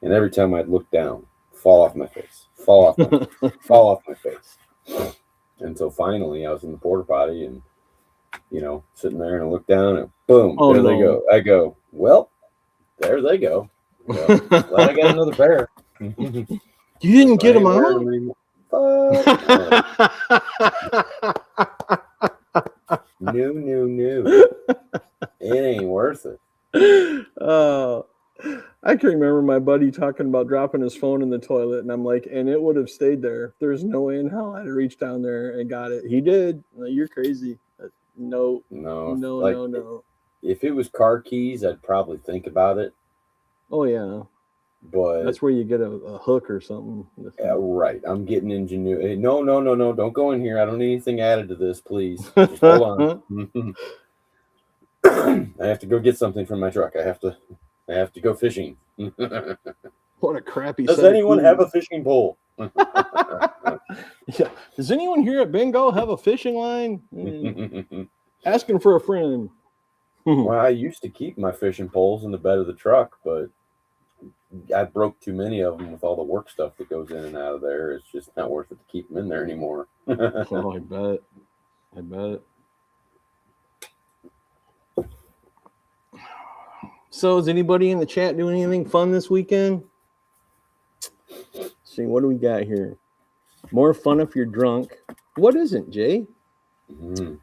and every time I'd look down, fall off my face, fall off my face. Until finally I was in the porta potty and, sitting there, and I look down and boom, there they go. I go, well, there they go. Well, glad I got another pair. You didn't get them out? No. It ain't worth it. Oh, I can remember my buddy talking about dropping his phone in the toilet, and I'm like, and it would have stayed there. There's no way in hell I'd have reached down there and got it. He did. You're crazy. No. if it was car keys, I'd probably think about it. Oh yeah, But that's where you get a hook or something. yeah, right. I'm getting ingenuity. No. Don't go in here. I don't need anything added to this, please. Just hold on. I have to go get something from my truck. I have to go fishing. What a crappy. Does set of anyone keys. have a fishing pole? Yeah. Does anyone here at Bingo have a fishing line? Asking for a friend. Well, I used to keep my fishing poles in the bed of the truck, but I broke too many of them with all the work stuff that goes in and out of there. It's just not worth it to keep them in there anymore. Oh, I bet. So, is anybody in the chat doing anything fun this weekend? Let's see, what do we got here? More fun if you're drunk. What isn't, Jay? Mm.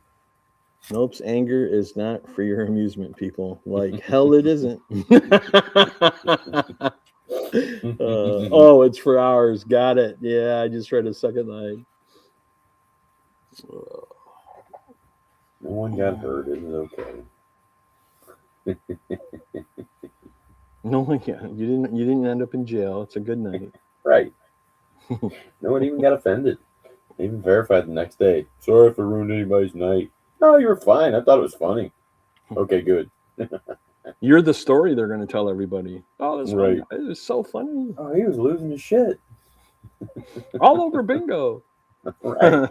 Nope's anger is not for your amusement, people. Like hell, it isn't. Oh, it's for ours. Got it. Yeah, I just read a second line. No one got hurt. It was okay. No, yeah, you didn't end up in jail. It's a good night. Right. No one even got offended. They even verified the next day. Sorry if I ruined anybody's night. No, you were fine. I thought it was funny. Okay, good. You're the story they're going to tell everybody. Oh, this Right. It was so funny. Oh, he was losing his shit. All over Bingo. Right.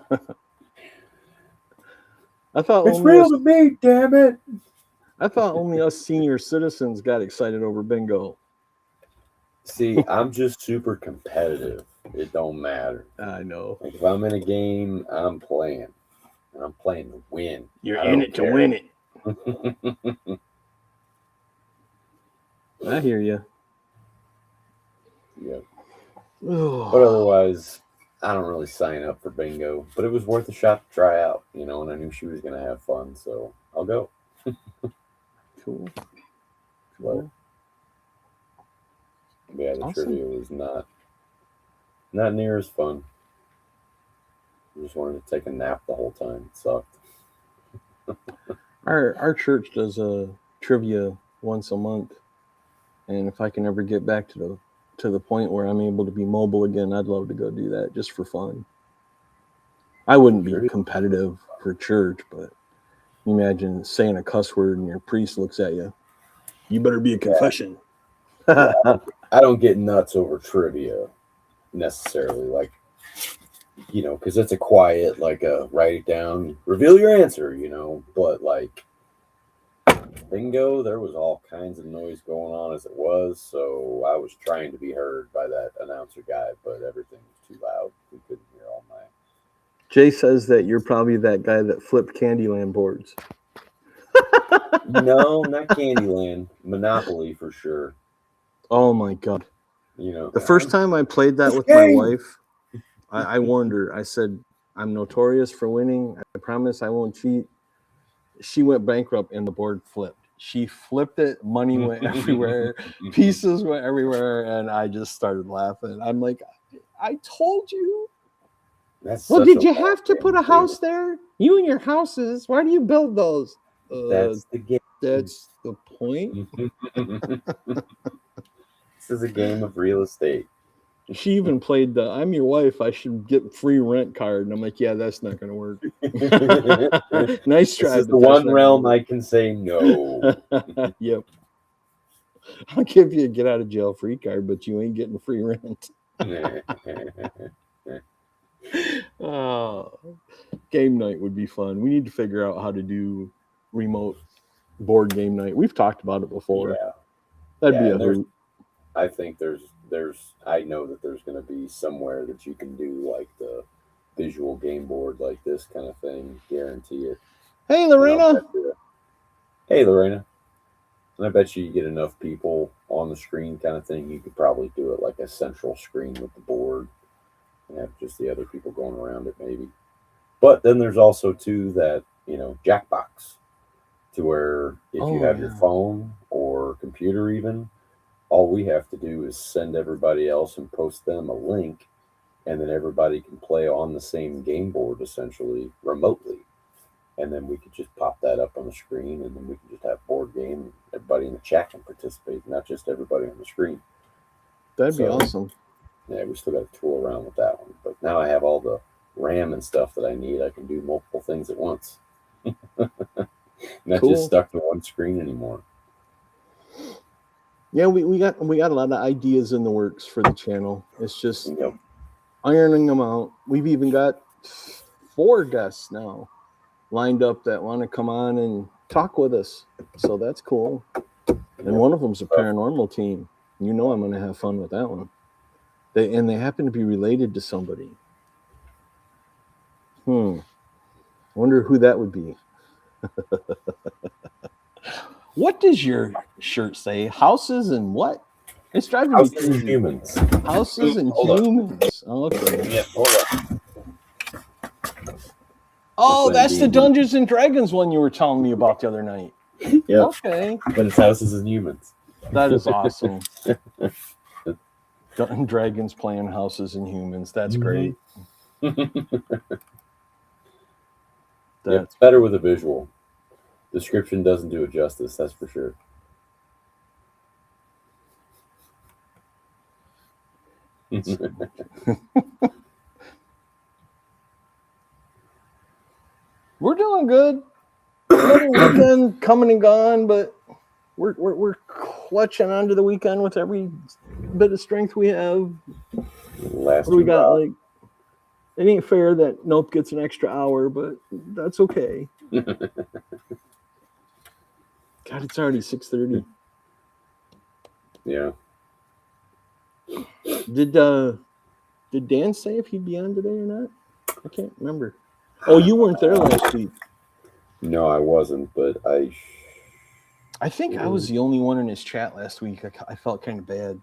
I thought It's real to me, damn it. I thought only us senior citizens got excited over Bingo. See, I'm just super competitive. It don't matter. I know. Like if I'm in a game, I'm playing. And I'm playing to win. You're I in don't it to care. win it. I hear you. Yeah. But otherwise, I don't really sign up for Bingo. But it was worth a shot to try out, and I knew she was going to have fun. So I'll go. Cool. But yeah, the Awesome. trivia was not near as fun. I just wanted to take a nap the whole time. It sucked. Our church does a trivia once a month, and if I can ever get back to the point where I'm able to be mobile again, I'd love to go do that just for fun. I wouldn't be competitive for church, but imagine saying a cuss word and your priest looks at you. You better be a confession. Yeah, I don't get nuts over trivia necessarily, like, because it's a quiet, like, write it down, reveal your answer, but like Bingo, there was all kinds of noise going on as it was, so I was trying to be heard by that announcer guy, but everything was too loud. We couldn't hear all night. Jay says that you're probably that guy that flipped Candyland boards. No, not Candyland. Monopoly for sure. Oh my God. The first time I played that with my wife, I warned her. I said, I'm notorious for winning. I promise I won't cheat. She went bankrupt and the board flipped. She flipped it. Money went everywhere. Pieces went everywhere. And I just started laughing. I'm like, I told you. Well, did you have to put a house there? You and your houses. Why do you build those? That's the game. That's the point. This is a game of real estate. She even played the I'm your wife, I should get free rent card. And I'm like, yeah, that's not going to work. Nice try. This is the one realm I can say no. Yep. I'll give you a get out of jail free card, but you ain't getting free rent. Game night would be fun. We need to figure out how to do remote board game night. We've talked about it before. Yeah. That'd be a hoot. I think I know that there's going to be somewhere that you can do like the visual game board like this kind of thing. Guarantee it. Hey, Lorena. Hey, Lorena. And I bet you get enough people on the screen kind of thing. You could probably do it like a central screen with the board and have just the other people going around it maybe. But then there's also too that, Jackbox to where if you have your phone or computer even, all we have to do is send everybody else and post them a link, and then everybody can play on the same game board essentially remotely. and then we could just pop that up on the screen, and then we can just have board game. Everybody in the chat can participate, not just everybody on the screen. That'd be So, awesome. Yeah, we still got to tool around with that one, but now I have all the RAM and stuff that I need. I can do multiple things at once. Not Cool. just stuck to one screen anymore. Yeah, we got a lot of ideas in the works for the channel. It's just Yep. ironing them out. We've even got 4 guests now lined up that want to come on and talk with us. So that's cool. And one of them's a paranormal team. You know I'm going to have fun with that one. They happen to be related to somebody. Wonder who that would be. What does your shirt say? Houses and what? It's driving me Houses and crazy. humans. Houses and Hold on. humans. Okay. Yeah, hold on. Oh, that's the indeed. Dungeons and Dragons one you were telling me about the other night. Yeah, Okay. but it's houses and humans. That is awesome. Dragons playing houses and humans. That's great. Yeah, it's better with a visual. Description doesn't do it justice, that's for sure. We're doing good. Another weekend coming and gone, but we're clutching onto the weekend with every bit of strength we have. Last What do we got? drop. Like, it ain't fair that Nope gets an extra hour, but that's okay. God, it's already 6:30. Yeah. Did Dan say if he'd be on today or not? I can't remember. Oh, you weren't there last week. No, I wasn't, but I think I was the only one in his chat last week. I felt kind of bad.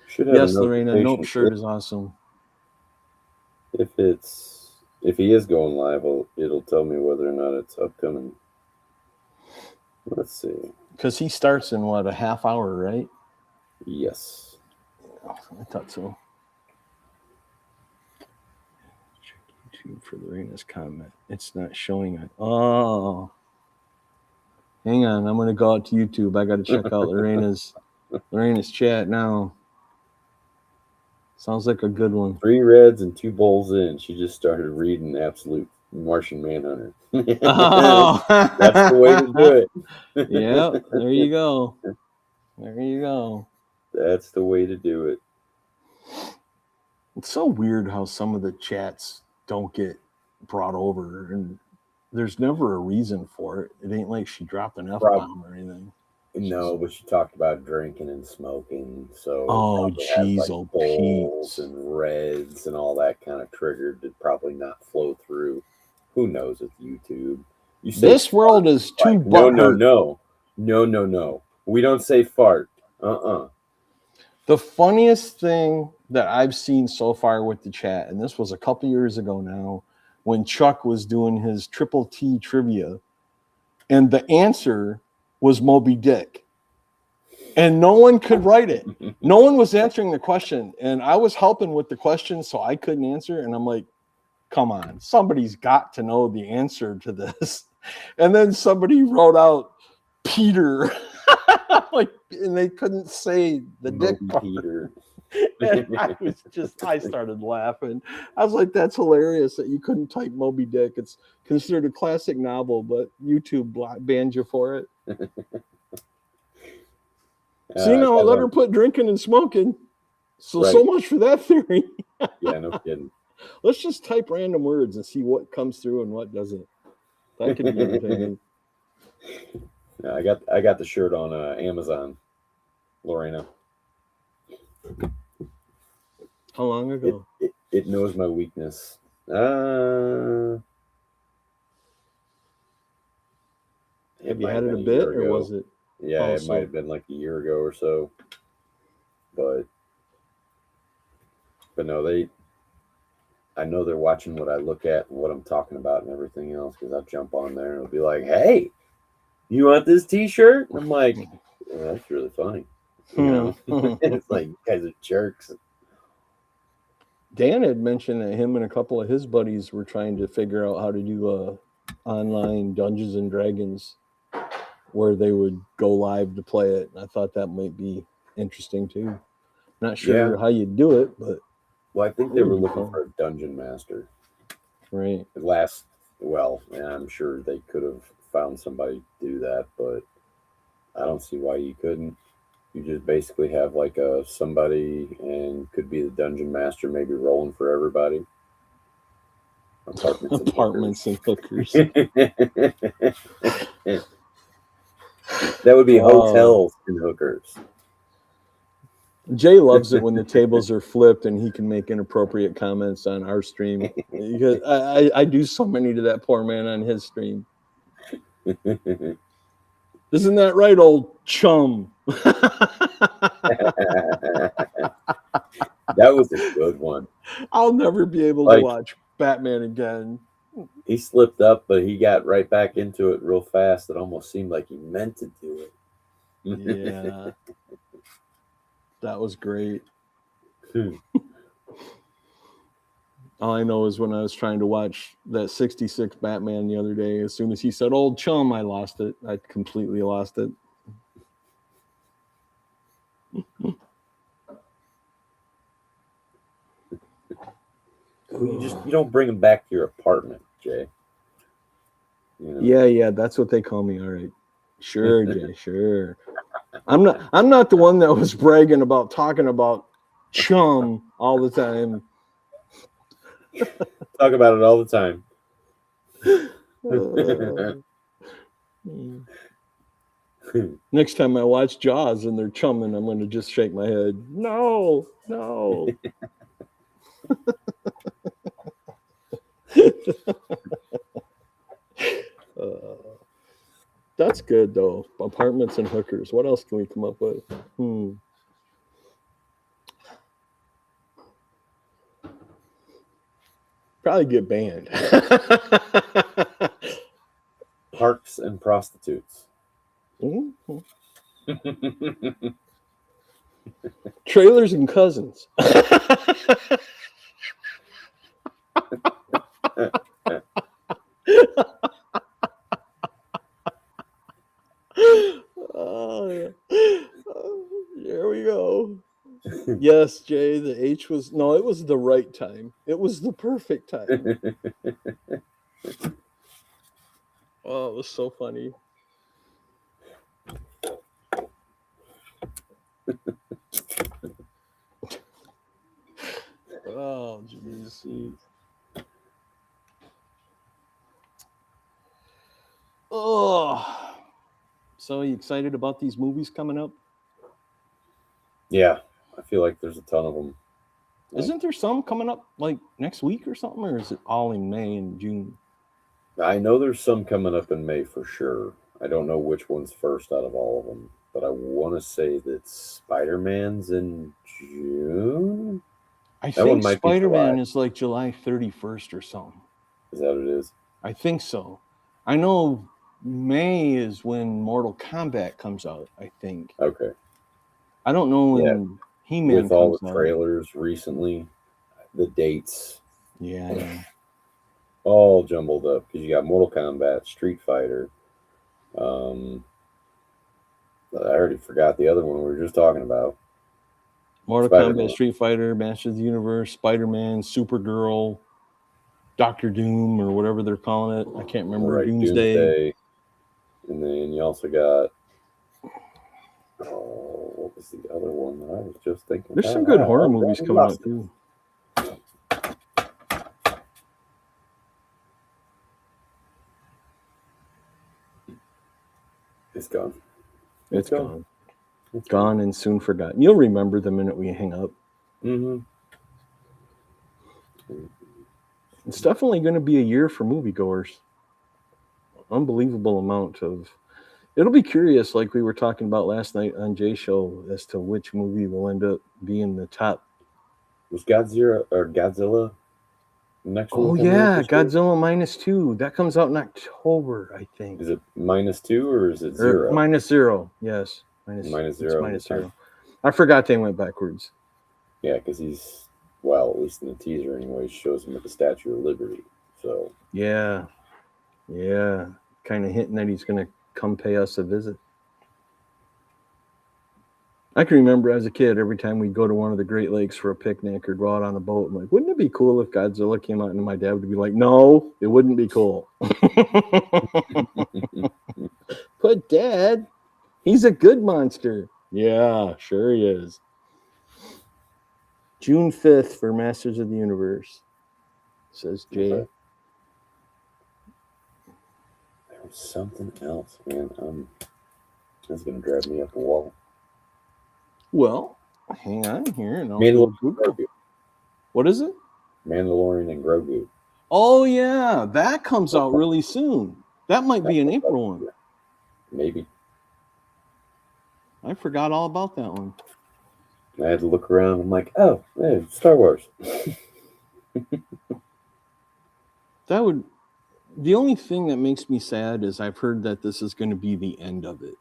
should have Yes, a Lorena, Nope notification. shirt is awesome. If he is going live, it'll tell me whether or not it's upcoming. Let's see. Because he starts in what, a half hour, right? Yes. I thought so. Check YouTube for Lorena's comment. It's not showing it. Oh. Hang on. I'm going to go out to YouTube. I got to check out Lorena's chat now. Sounds like a good one. 3 reds and 2 bowls in. She just started reading Absolute Martian Manhunter. Oh. That's the way to do it. Yeah, there you go. There you go. That's the way to do it. It's so weird how some of the chats don't get brought over, and there's never a reason for it. It ain't like she dropped an F-bomb or anything. No, but she talked about drinking and smoking. So Oh, it probably has, jeez, oh, bowls Pete. and reds and all that kind of triggered to probably not flow through. Who knows with YouTube? You say This world is too like, no. butthurt. We don't say fart. The funniest thing that I've seen so far with the chat, and this was a couple years ago now, when Chuck was doing his Triple T trivia, and the answer was Moby Dick. And no one could write it. No one was answering the question. And I was helping with the question, so I couldn't answer. And I'm like, come on, somebody's got to know the answer to this. And then somebody wrote out Peter. Like, and they couldn't say the dick part. Peter. And I started laughing. I was like, that's hilarious that you couldn't type Moby Dick. It's considered a classic novel, but YouTube banned you for it. See, now let her put drinking and smoking. So much for that theory. Yeah, no kidding. Let's just type random words and see what comes through and what doesn't. That could be entertaining. Yeah, I got the shirt on Amazon, Lorena. How long ago? It knows my weakness. Have you had it a bit, or was it? Yeah, it might have been like a year ago or so. But no, I know they're watching what I look at and what I'm talking about and everything else, because I'll jump on there and it'll be like, hey, you want this t-shirt? And I'm like, oh, that's really funny. You know, it's like, you guys are jerks. Dan had mentioned that him and a couple of his buddies were trying to figure out how to do online Dungeons and Dragons where they would go live to play it. And I thought that might be interesting too. Not sure how you do it, but I think they were looking for a dungeon master. Right. I'm sure they could have found somebody to do that, but I don't see why you couldn't. You just basically have like somebody and could be the dungeon master, maybe rolling for everybody. Apartments and hookers. That would be hotels and hookers. Jay loves it when the tables are flipped and he can make inappropriate comments on our stream. Because I do so many to that poor man on his stream. Isn't that right, old chum? That was a good one. I'll never be able to watch Batman again. He slipped up, but he got right back into it real fast. It almost seemed like he meant to do it. Yeah. That was great. All I know is when I was trying to watch that 66 Batman the other day, as soon as he said old chum, I lost it. I completely lost it. You don't bring him back to your apartment, Jay. You know? Yeah, that's what they call me. All right. Sure, Jay, sure. I'm not the one that was bragging about talking about chum all the time. Talk about it all the time. Next time I watch Jaws and they're chumming, I'm going to just shake my head. No. That's good though. Apartments and hookers. What else can we come up with? Probably get banned. Parks and prostitutes. Mm-hmm. Trailers and cousins. Oh, yeah. There we go. Yes, Jay, the H was it was the right time. It was the perfect time. Oh, it was so funny. Oh, jeez. Oh, so are you excited about these movies coming up? Yeah, I feel like there's a ton of them. Isn't there some coming up like next week or something, or is it all in May and June? I know there's some coming up in May for sure. I don't know which one's first out of all of them, but I want to say that Spider-Man's in June. I think Spider-Man is like July 31st or something. Is that what it is? I think so. I know May is when Mortal Kombat comes out, I think. Okay. I don't know when He-Man with all comes the out. trailers recently, the dates. Yeah. All jumbled up because you got Mortal Kombat, Street Fighter. I already forgot the other one we were just talking about. Mortal Kombat, Street Fighter, Masters of the Universe, Spider-Man, Supergirl, Doctor Doom, or whatever they're calling it. I can't remember. Right, Doomsday. And then you also got, what was the other one that I was just thinking There's some good horror movies coming out, too. It's gone. It's gone. It's gone and soon forgotten. You'll remember the minute we hang up. Mm-hmm. It's definitely going to be a year for moviegoers. Unbelievable amount of... It'll be curious, like we were talking about last night on Jay's show, as to which movie will end up being the top. Was Godzilla next one? Oh, yeah, Godzilla -2. That comes out in October, I think. Is it -2 or is it 0? -0, yes. -0. -0. I forgot they went backwards. Yeah, because he's, at least in the teaser anyway, shows him at the Statue of Liberty. So Yeah. Kind of hinting that he's going to come pay us a visit. I can remember as a kid, every time we'd go to one of the Great Lakes for a picnic or go out on a boat, I'm like, wouldn't it be cool if Godzilla came out? And my dad would be like, no, it wouldn't be cool. But Dad, he's a good monster. Yeah, sure he is. June 5th for Masters of the Universe, says Jay. Okay. There was something else, man. That's going to drive me up a wall. Well, hang on here. And Grogu. What is it? Mandalorian and Grogu. Oh, yeah. That comes out really soon. That might be an April one. Maybe. I forgot all about that one. I had to look around. I'm like, oh, hey, Star Wars. The only thing that makes me sad is I've heard that this is going to be the end of it.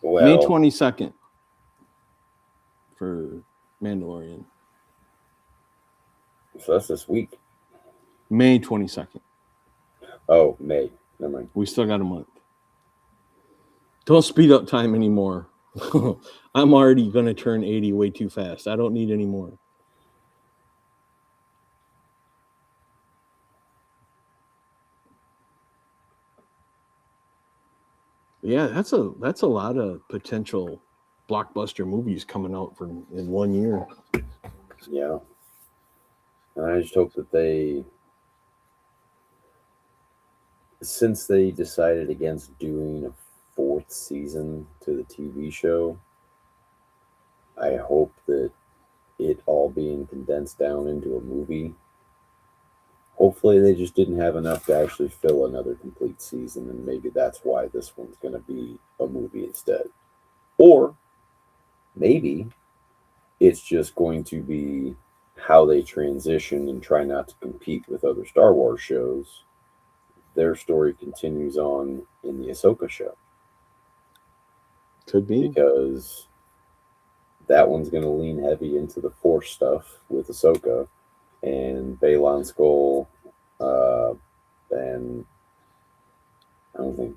Well, May 22nd for Mandalorian. So that's this week. May 22nd. Oh, May. Never mind. We still got a month. Don't speed up time anymore. I'm already going to turn 80 way too fast. I don't need any more. Yeah, that's a lot of potential blockbuster movies coming out in 1 year. Yeah. And I just hope that since they decided against doing a 4th season to the TV show, I hope that it all being condensed down into a movie. Hopefully they just didn't have enough to actually fill another complete season, and maybe that's why this one's going to be a movie instead. Or maybe it's just going to be how they transition and try not to compete with other Star Wars shows. Their story continues on in the Ahsoka show. Could be. Because that one's going to lean heavy into the Force stuff with Ahsoka and Baylan Skoll, and I don't think,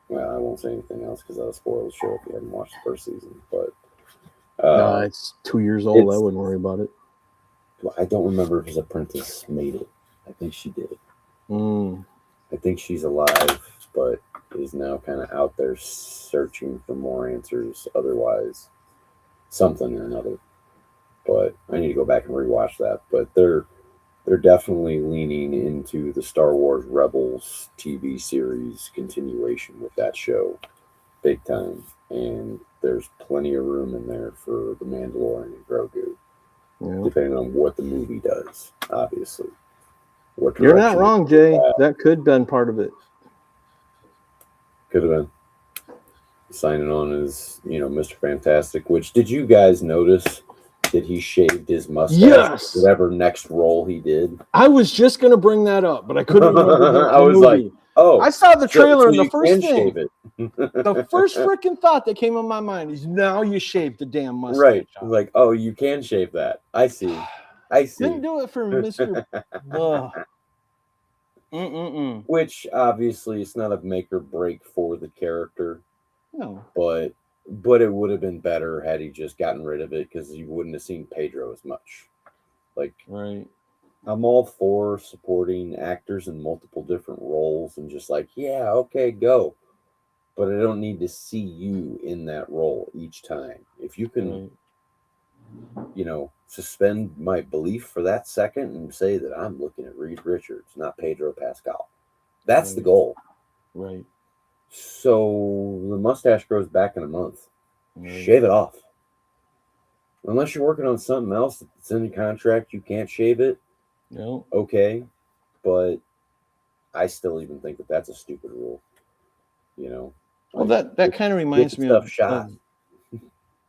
well, I won't say anything else because that'll spoil the show if you haven't watched the first season, but No, it's 2 years old. I wouldn't worry about it. I don't remember if his apprentice made it. I think she did. I think she's alive, but is now kind of out there searching for more answers otherwise, something or another. But I need to go back and rewatch that. But they're definitely leaning into the Star Wars Rebels TV series continuation with that show big time. And there's plenty of room in there for the Mandalorian and Grogu, depending on what the movie does, obviously. You're not wrong, Jay. That could have been part of it. Could have been. Signing on as, Mr. Fantastic, which did you guys notice that he shaved his mustache? Yes. Whatever next role he did. I was just going to bring that up, but I couldn't remember. I was like, oh. I saw the trailer and the first thing. Shave it. The first freaking thought that came in my mind is now you shaved the damn mustache. Right. Like, oh, you can shave that. I see. Didn't do it for Mr. Which obviously it's not a make or break for the character. No. But it would have been better had he just gotten rid of it because you wouldn't have seen Pedro as much. Like, right. I'm all for supporting actors in multiple different roles and just like, yeah, okay, go. But I don't need to see you in that role each time. If you can, suspend my belief for that second and say that I'm looking at Reed Richards, not Pedro Pascal. That's the goal. Right. So the mustache grows back in a month. Right. Shave it off. Unless you're working on something else that's in the contract, you can't shave it. No. Okay. But I still even think that that's a stupid rule. Well, that kind of reminds me of shot.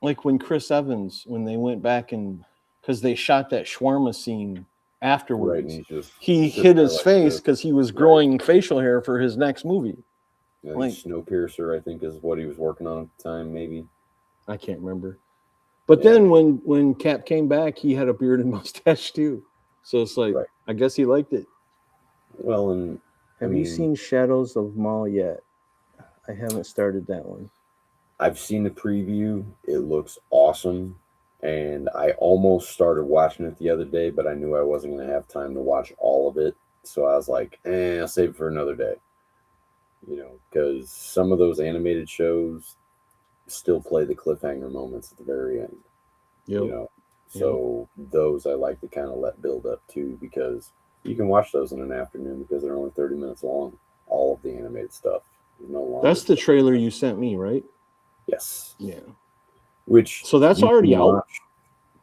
Like when Chris Evans, when they went back and because they shot that shawarma scene afterwards, right, he hid his face because he was growing facial hair for his next movie. Snowpiercer, I think, is what he was working on at the time, maybe. I can't remember. But then when Cap came back, he had a beard and mustache too. So it's like, Right. I guess he liked it. Well, and Have you seen Shadows of Maul yet? I haven't started that one. I've seen the preview. It looks awesome. And I almost started watching it the other day, but I knew I wasn't going to have time to watch all of it. So I was like, I'll save it for another day. You know, because some of those animated shows still play the cliffhanger moments at the very end. Yep. You know, so those I like to kind of let build up too, because you can watch those in an afternoon because they're only 30 minutes long. All of the animated stuff. No longer. That's the trailer you sent me, right? Yes. Yeah. Which so that's already out.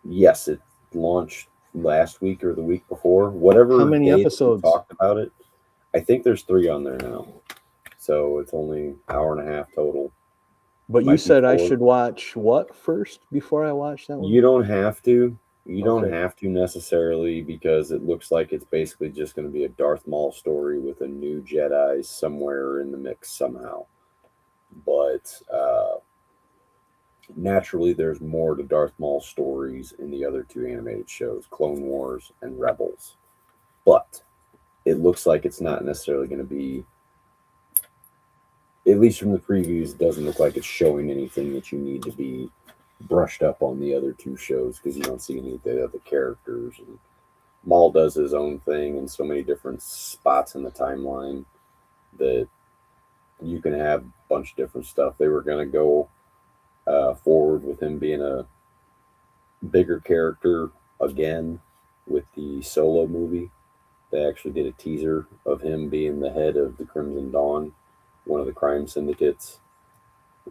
Yes, it launched last week or the week before. Whatever. How many episodes? We talked about it. I think there's 3 on there now. So it's only an hour and a half total. But you said I should watch what first before I watch that one? You don't have to. You don't have to necessarily, because it looks like it's basically just going to be a Darth Maul story with a new Jedi somewhere in the mix somehow. But naturally, there's more to Darth Maul stories in the other 2 animated shows, Clone Wars and Rebels. But it looks like it's not necessarily going to be, at least from the previews, it doesn't look like it's showing anything that you need to be brushed up on the other 2 shows, because you don't see any of the other characters. And Maul does his own thing in so many different spots in the timeline that you can have a bunch of different stuff. They were going to go forward with him being a bigger character again with the Solo movie. They actually did a teaser of him being the head of the Crimson Dawn, one of the crime syndicates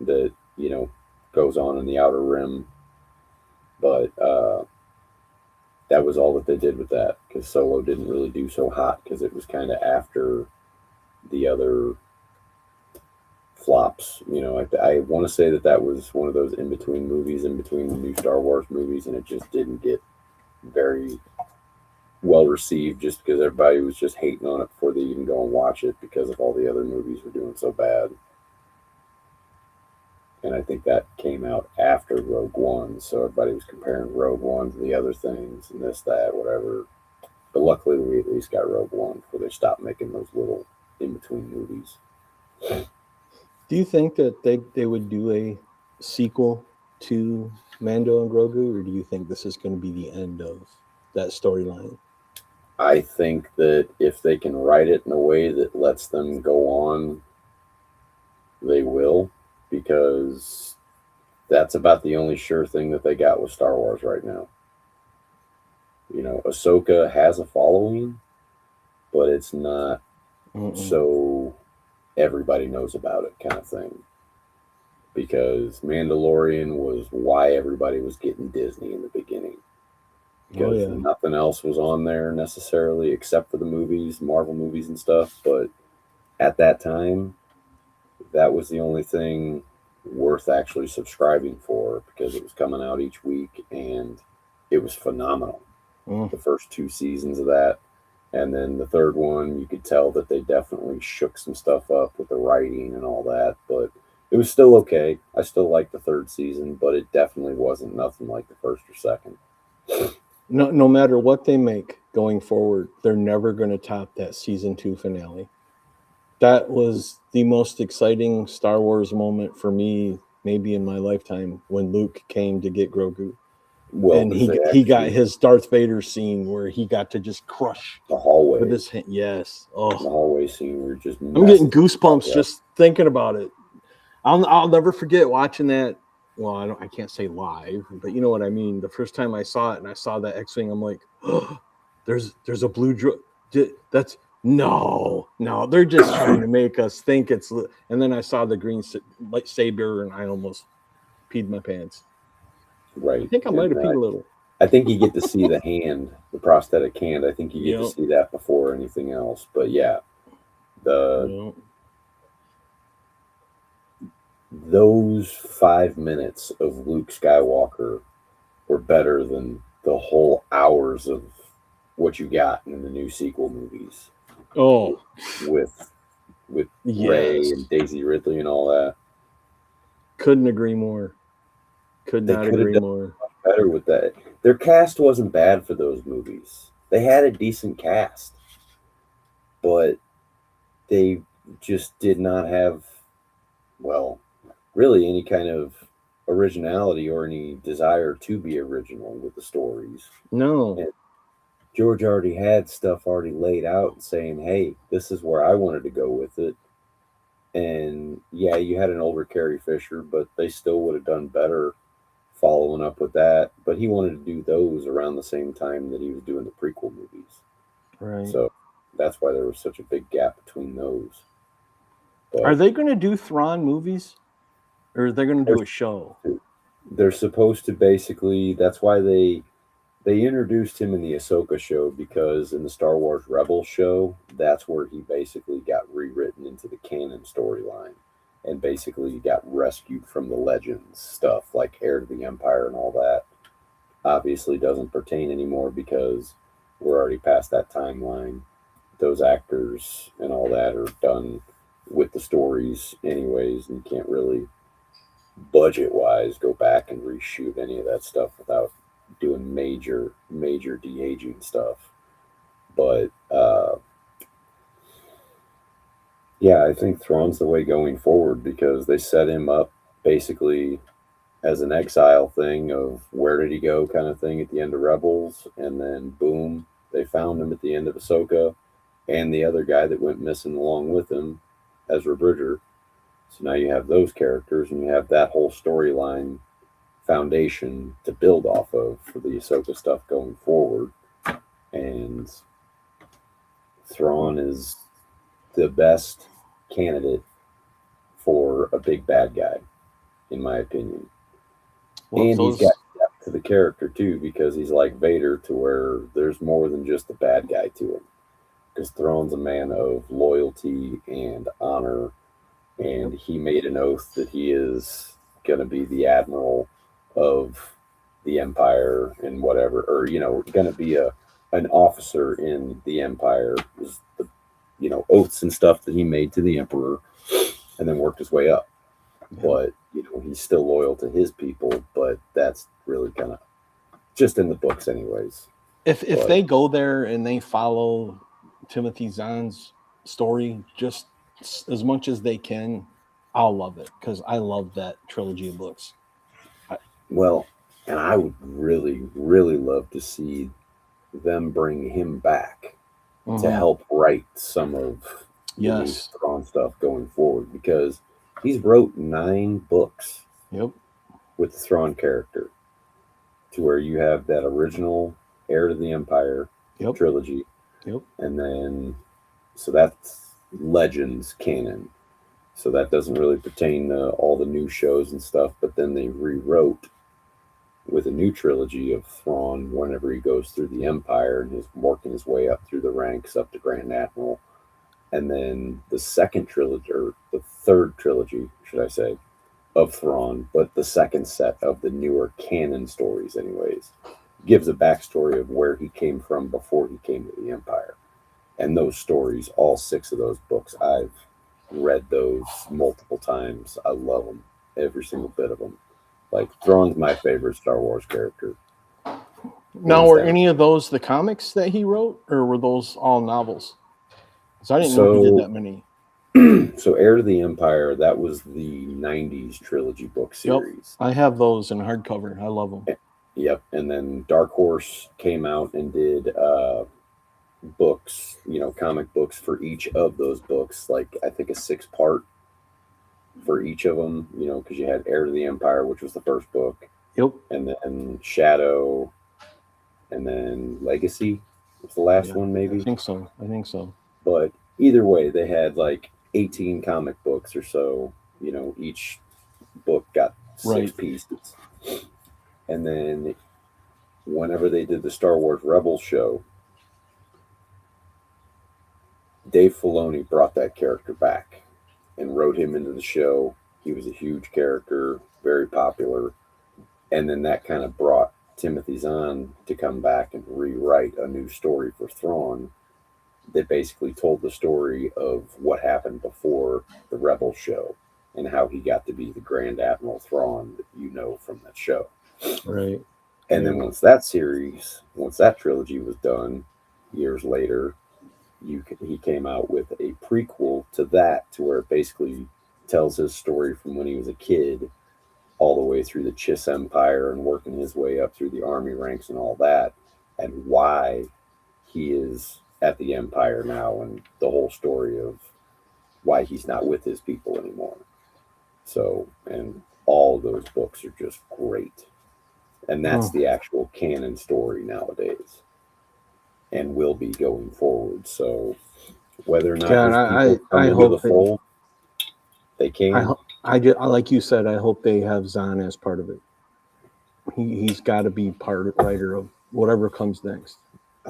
that, you know, goes on in the Outer Rim. But that was all that they did with that, because Solo didn't really do so hot, because it was kind of after the other flops. You know, I want to say that was one of those in-between movies, in between the new Star Wars movies, and it just didn't get very well received, just because everybody was just hating on it before they even go and watch it, because of all the other movies were doing so bad. And I think that came out after Rogue One, so everybody was comparing Rogue One to the other things and this, that, whatever. But luckily, we at least got Rogue One before they stopped making those little in-between movies. Do you think that they would do a sequel to Mando and Grogu, or do you think this is going to be the end of that storyline? I think that if they can write it in a way that lets them go on, they will, because that's about the only sure thing that they got with Star Wars right now. You know, Ahsoka has a following, but it's not so everybody knows about it kind of thing. Because Mandalorian was why everybody was getting Disney in the beginning. Because nothing else was on there necessarily except for the movies, Marvel movies and stuff. But at that time, that was the only thing worth actually subscribing for, because it was coming out each week and it was phenomenal. The first 2 seasons of that. And then the third one, you could tell that they definitely shook some stuff up with the writing and all that. But it was still okay. I still liked the 3rd season, but it definitely wasn't nothing like the 1st or 2nd. No matter what they make going forward, they're never going to top that season 2 finale. That was the most exciting Star Wars moment for me, maybe in my lifetime, when Luke came to get Grogu. Well, and he got his Darth Vader scene where he got to just crush the hallway with his hand. Yes. Oh, the hallway scene where just I'm getting goosebumps just thinking about it. I'll never forget watching that. Well, I can't say live, but you know what I mean. The first time I saw it and I saw that X-wing, I'm like, oh, there's a blue droid. That's no, they're just trying to make us think it's. And then I saw the green lightsaber and I almost peed my pants. Right. I think I might have peed a little. I think you get to see the hand, the prosthetic hand. I think you get to see that before anything else. But yeah, those 5 minutes of Luke Skywalker were better than the whole hours of what you got in the new sequel movies. Oh, with Rey and Daisy Ridley and all that. Couldn't agree more. Could not agree more. better with that. Their cast wasn't bad for those movies. They had a decent cast, but they just did not have, well, really any kind of originality or any desire to be original with the stories. No. And George already had stuff already laid out saying, hey, this is where I wanted to go with it. And yeah, you had an older Carrie Fisher, but they still would have done better following up with that. But he wanted to do those around the same time that he was doing the prequel movies. Right. So that's why there was such a big gap between those. But Are they going to do Thrawn movies? Or are they going to do a show? they're supposed to basically, that's why they introduced him in the Ahsoka show, because in the Star Wars Rebels show, that's where he basically got rewritten into the canon storyline and basically got rescued from the Legends stuff like Heir to the Empire and all that. Obviously doesn't pertain anymore because we're already past that timeline. Those actors and all that are done with the stories anyways, and you can't really budget wise go back and reshoot any of that stuff without doing major de-aging stuff. But yeah, I think Thrawn's the way going forward because they set him up basically as an exile thing of where did he go kind of thing at the end of Rebels, and then boom, they found him at the end of Ahsoka and the other guy that went missing along with him, Ezra Bridger. So now you have those characters and you have that whole storyline foundation to build off of for the Ahsoka stuff going forward. And Thrawn is the best candidate for a big bad guy, in my opinion. Well, and he's got depth to the character too, because he's like Vader, to where there's more than just the bad guy to him. Because Thrawn's a man of loyalty and honor, and he made an oath that he is going to be the admiral of the Empire and whatever, or going to be an officer in the Empire. Was the oaths and stuff that he made to the Emperor, and then worked his way up. But he's still loyal to his people. But that's really kind of just in the books, anyways. If they go there and they follow Timothy Zahn's story just as much as they can, I'll love it, because I love that trilogy of books. Well, and I would really, really love to see them bring him back to help write some of the new Thrawn stuff going forward, because he's wrote 9 books with the Thrawn character, to where you have that original Heir to the Empire trilogy. And then, so that's Legends canon. So that doesn't really pertain to all the new shows and stuff, but then they rewrote with a new trilogy of Thrawn whenever he goes through the Empire and is working his way up through the ranks up to Grand Admiral. And then the second trilogy, or the third trilogy, should I say, of Thrawn, but the second set of the newer canon stories anyways, gives a backstory of where he came from before he came to the Empire. And those stories, all 6 of those books, I've read those multiple times. I love them, every single bit of them. Like, Thrawn's my favorite Star Wars character. Now, were any of those the comics that he wrote, or were those all novels? Because I didn't know he did that many. So Heir to the Empire, that was the 90s trilogy book series. I have those in hardcover. I love them. Yep. And then Dark Horse came out and did books, comic books for each of those books, like I think a 6-part for each of them, because you had Heir to the Empire, which was the first book. And then Shadow, and then Legacy was the last one, maybe. I think so. But either way, they had like 18 comic books or so. Each book got 6 pieces. And then whenever they did the Star Wars Rebels show, Dave Filoni brought that character back and wrote him into the show. He was a huge character, very popular. And then that kind of brought Timothy Zahn to come back and rewrite a new story for Thrawn that basically told the story of what happened before the Rebels show and how he got to be the Grand Admiral Thrawn that from that show. Right. And then once that trilogy was done, years later, he came out with a prequel to that, to where it basically tells his story from when he was a kid all the way through the Chiss Empire and working his way up through the army ranks and all that, and why he is at the Empire now, and the whole story of why he's not with his people anymore. So, and all of those books are just great. And that's the actual canon story nowadays, and will be going forward. So whether or not I hope the fold, they can. I like you said, I hope they have Zahn as part of it. He's got to be writer of whatever comes next.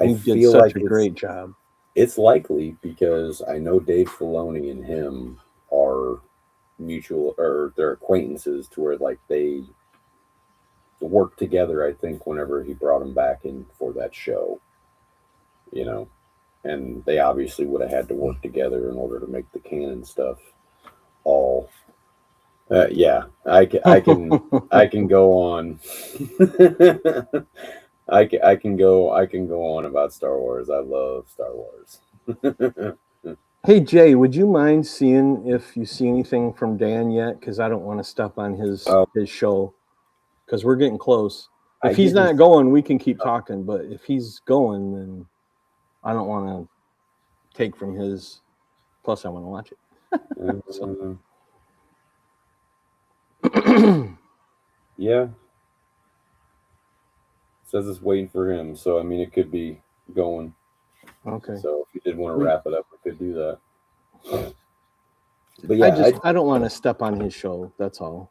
He did such a great job. It's likely, because I know Dave Filoni and him are mutual, or they're acquaintances, to where like they worked together, I think, whenever he brought him back in for that show, you know, and they obviously would have had to work together in order to make the canon stuff all. Yeah, I can go on. I can go on about Star Wars. I love Star Wars. Hey Jay, would you mind seeing if you see anything from Dan yet? Because I don't want to step on his show, because we're getting close. If he's not going, we can keep talking. But if he's going, then I don't want to take from his. Plus, I want to watch it. Yeah. Says it's waiting for him, so I mean it could be going. Okay. So if you did want to wrap it up, we could do that. But yeah, I don't want to step on his show. That's all.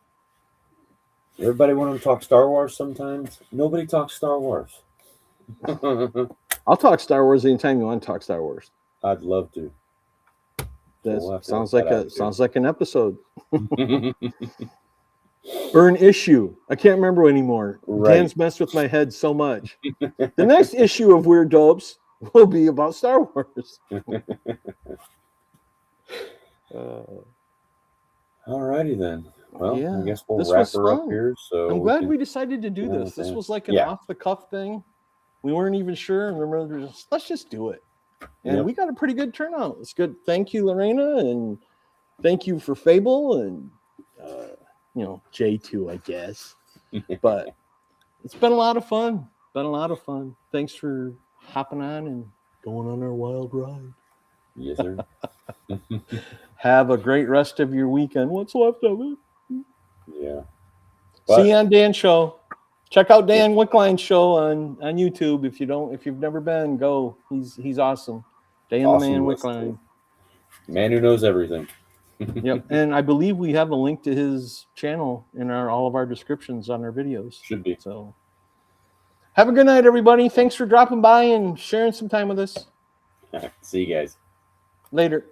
Everybody want to talk Star Wars sometimes. Nobody talks Star Wars. I'll talk Star Wars anytime you want to talk Star Wars. I'd love to. That sounds like an episode. Or an issue. I can't remember anymore. Right. Dan's messed with my head so much. The next issue of WeirDopes will be about Star Wars. Alrighty then. Well, yeah, I guess we'll wrap her up here. So I'm glad we decided to do this. This was like an off-the-cuff thing. We weren't even sure, and remember, let's just do it. And we got a pretty good turnout. It's good. Thank you, Lorena, and thank you for Fable, and J2, I guess. But it's been a lot of fun. Thanks for hopping on and going on our wild ride. Yes, sir. Have a great rest of your weekend. What's left of it? Yeah. See you on Dan's show. Check out Dan Wickline's show on YouTube. If you've never been, go. He's awesome. Dan the Man Wickline. Man who knows everything. Yep. And I believe we have a link to his channel in all of our descriptions on our videos. Should be. So have a good night, everybody. Thanks for dropping by and sharing some time with us. See you guys. Later.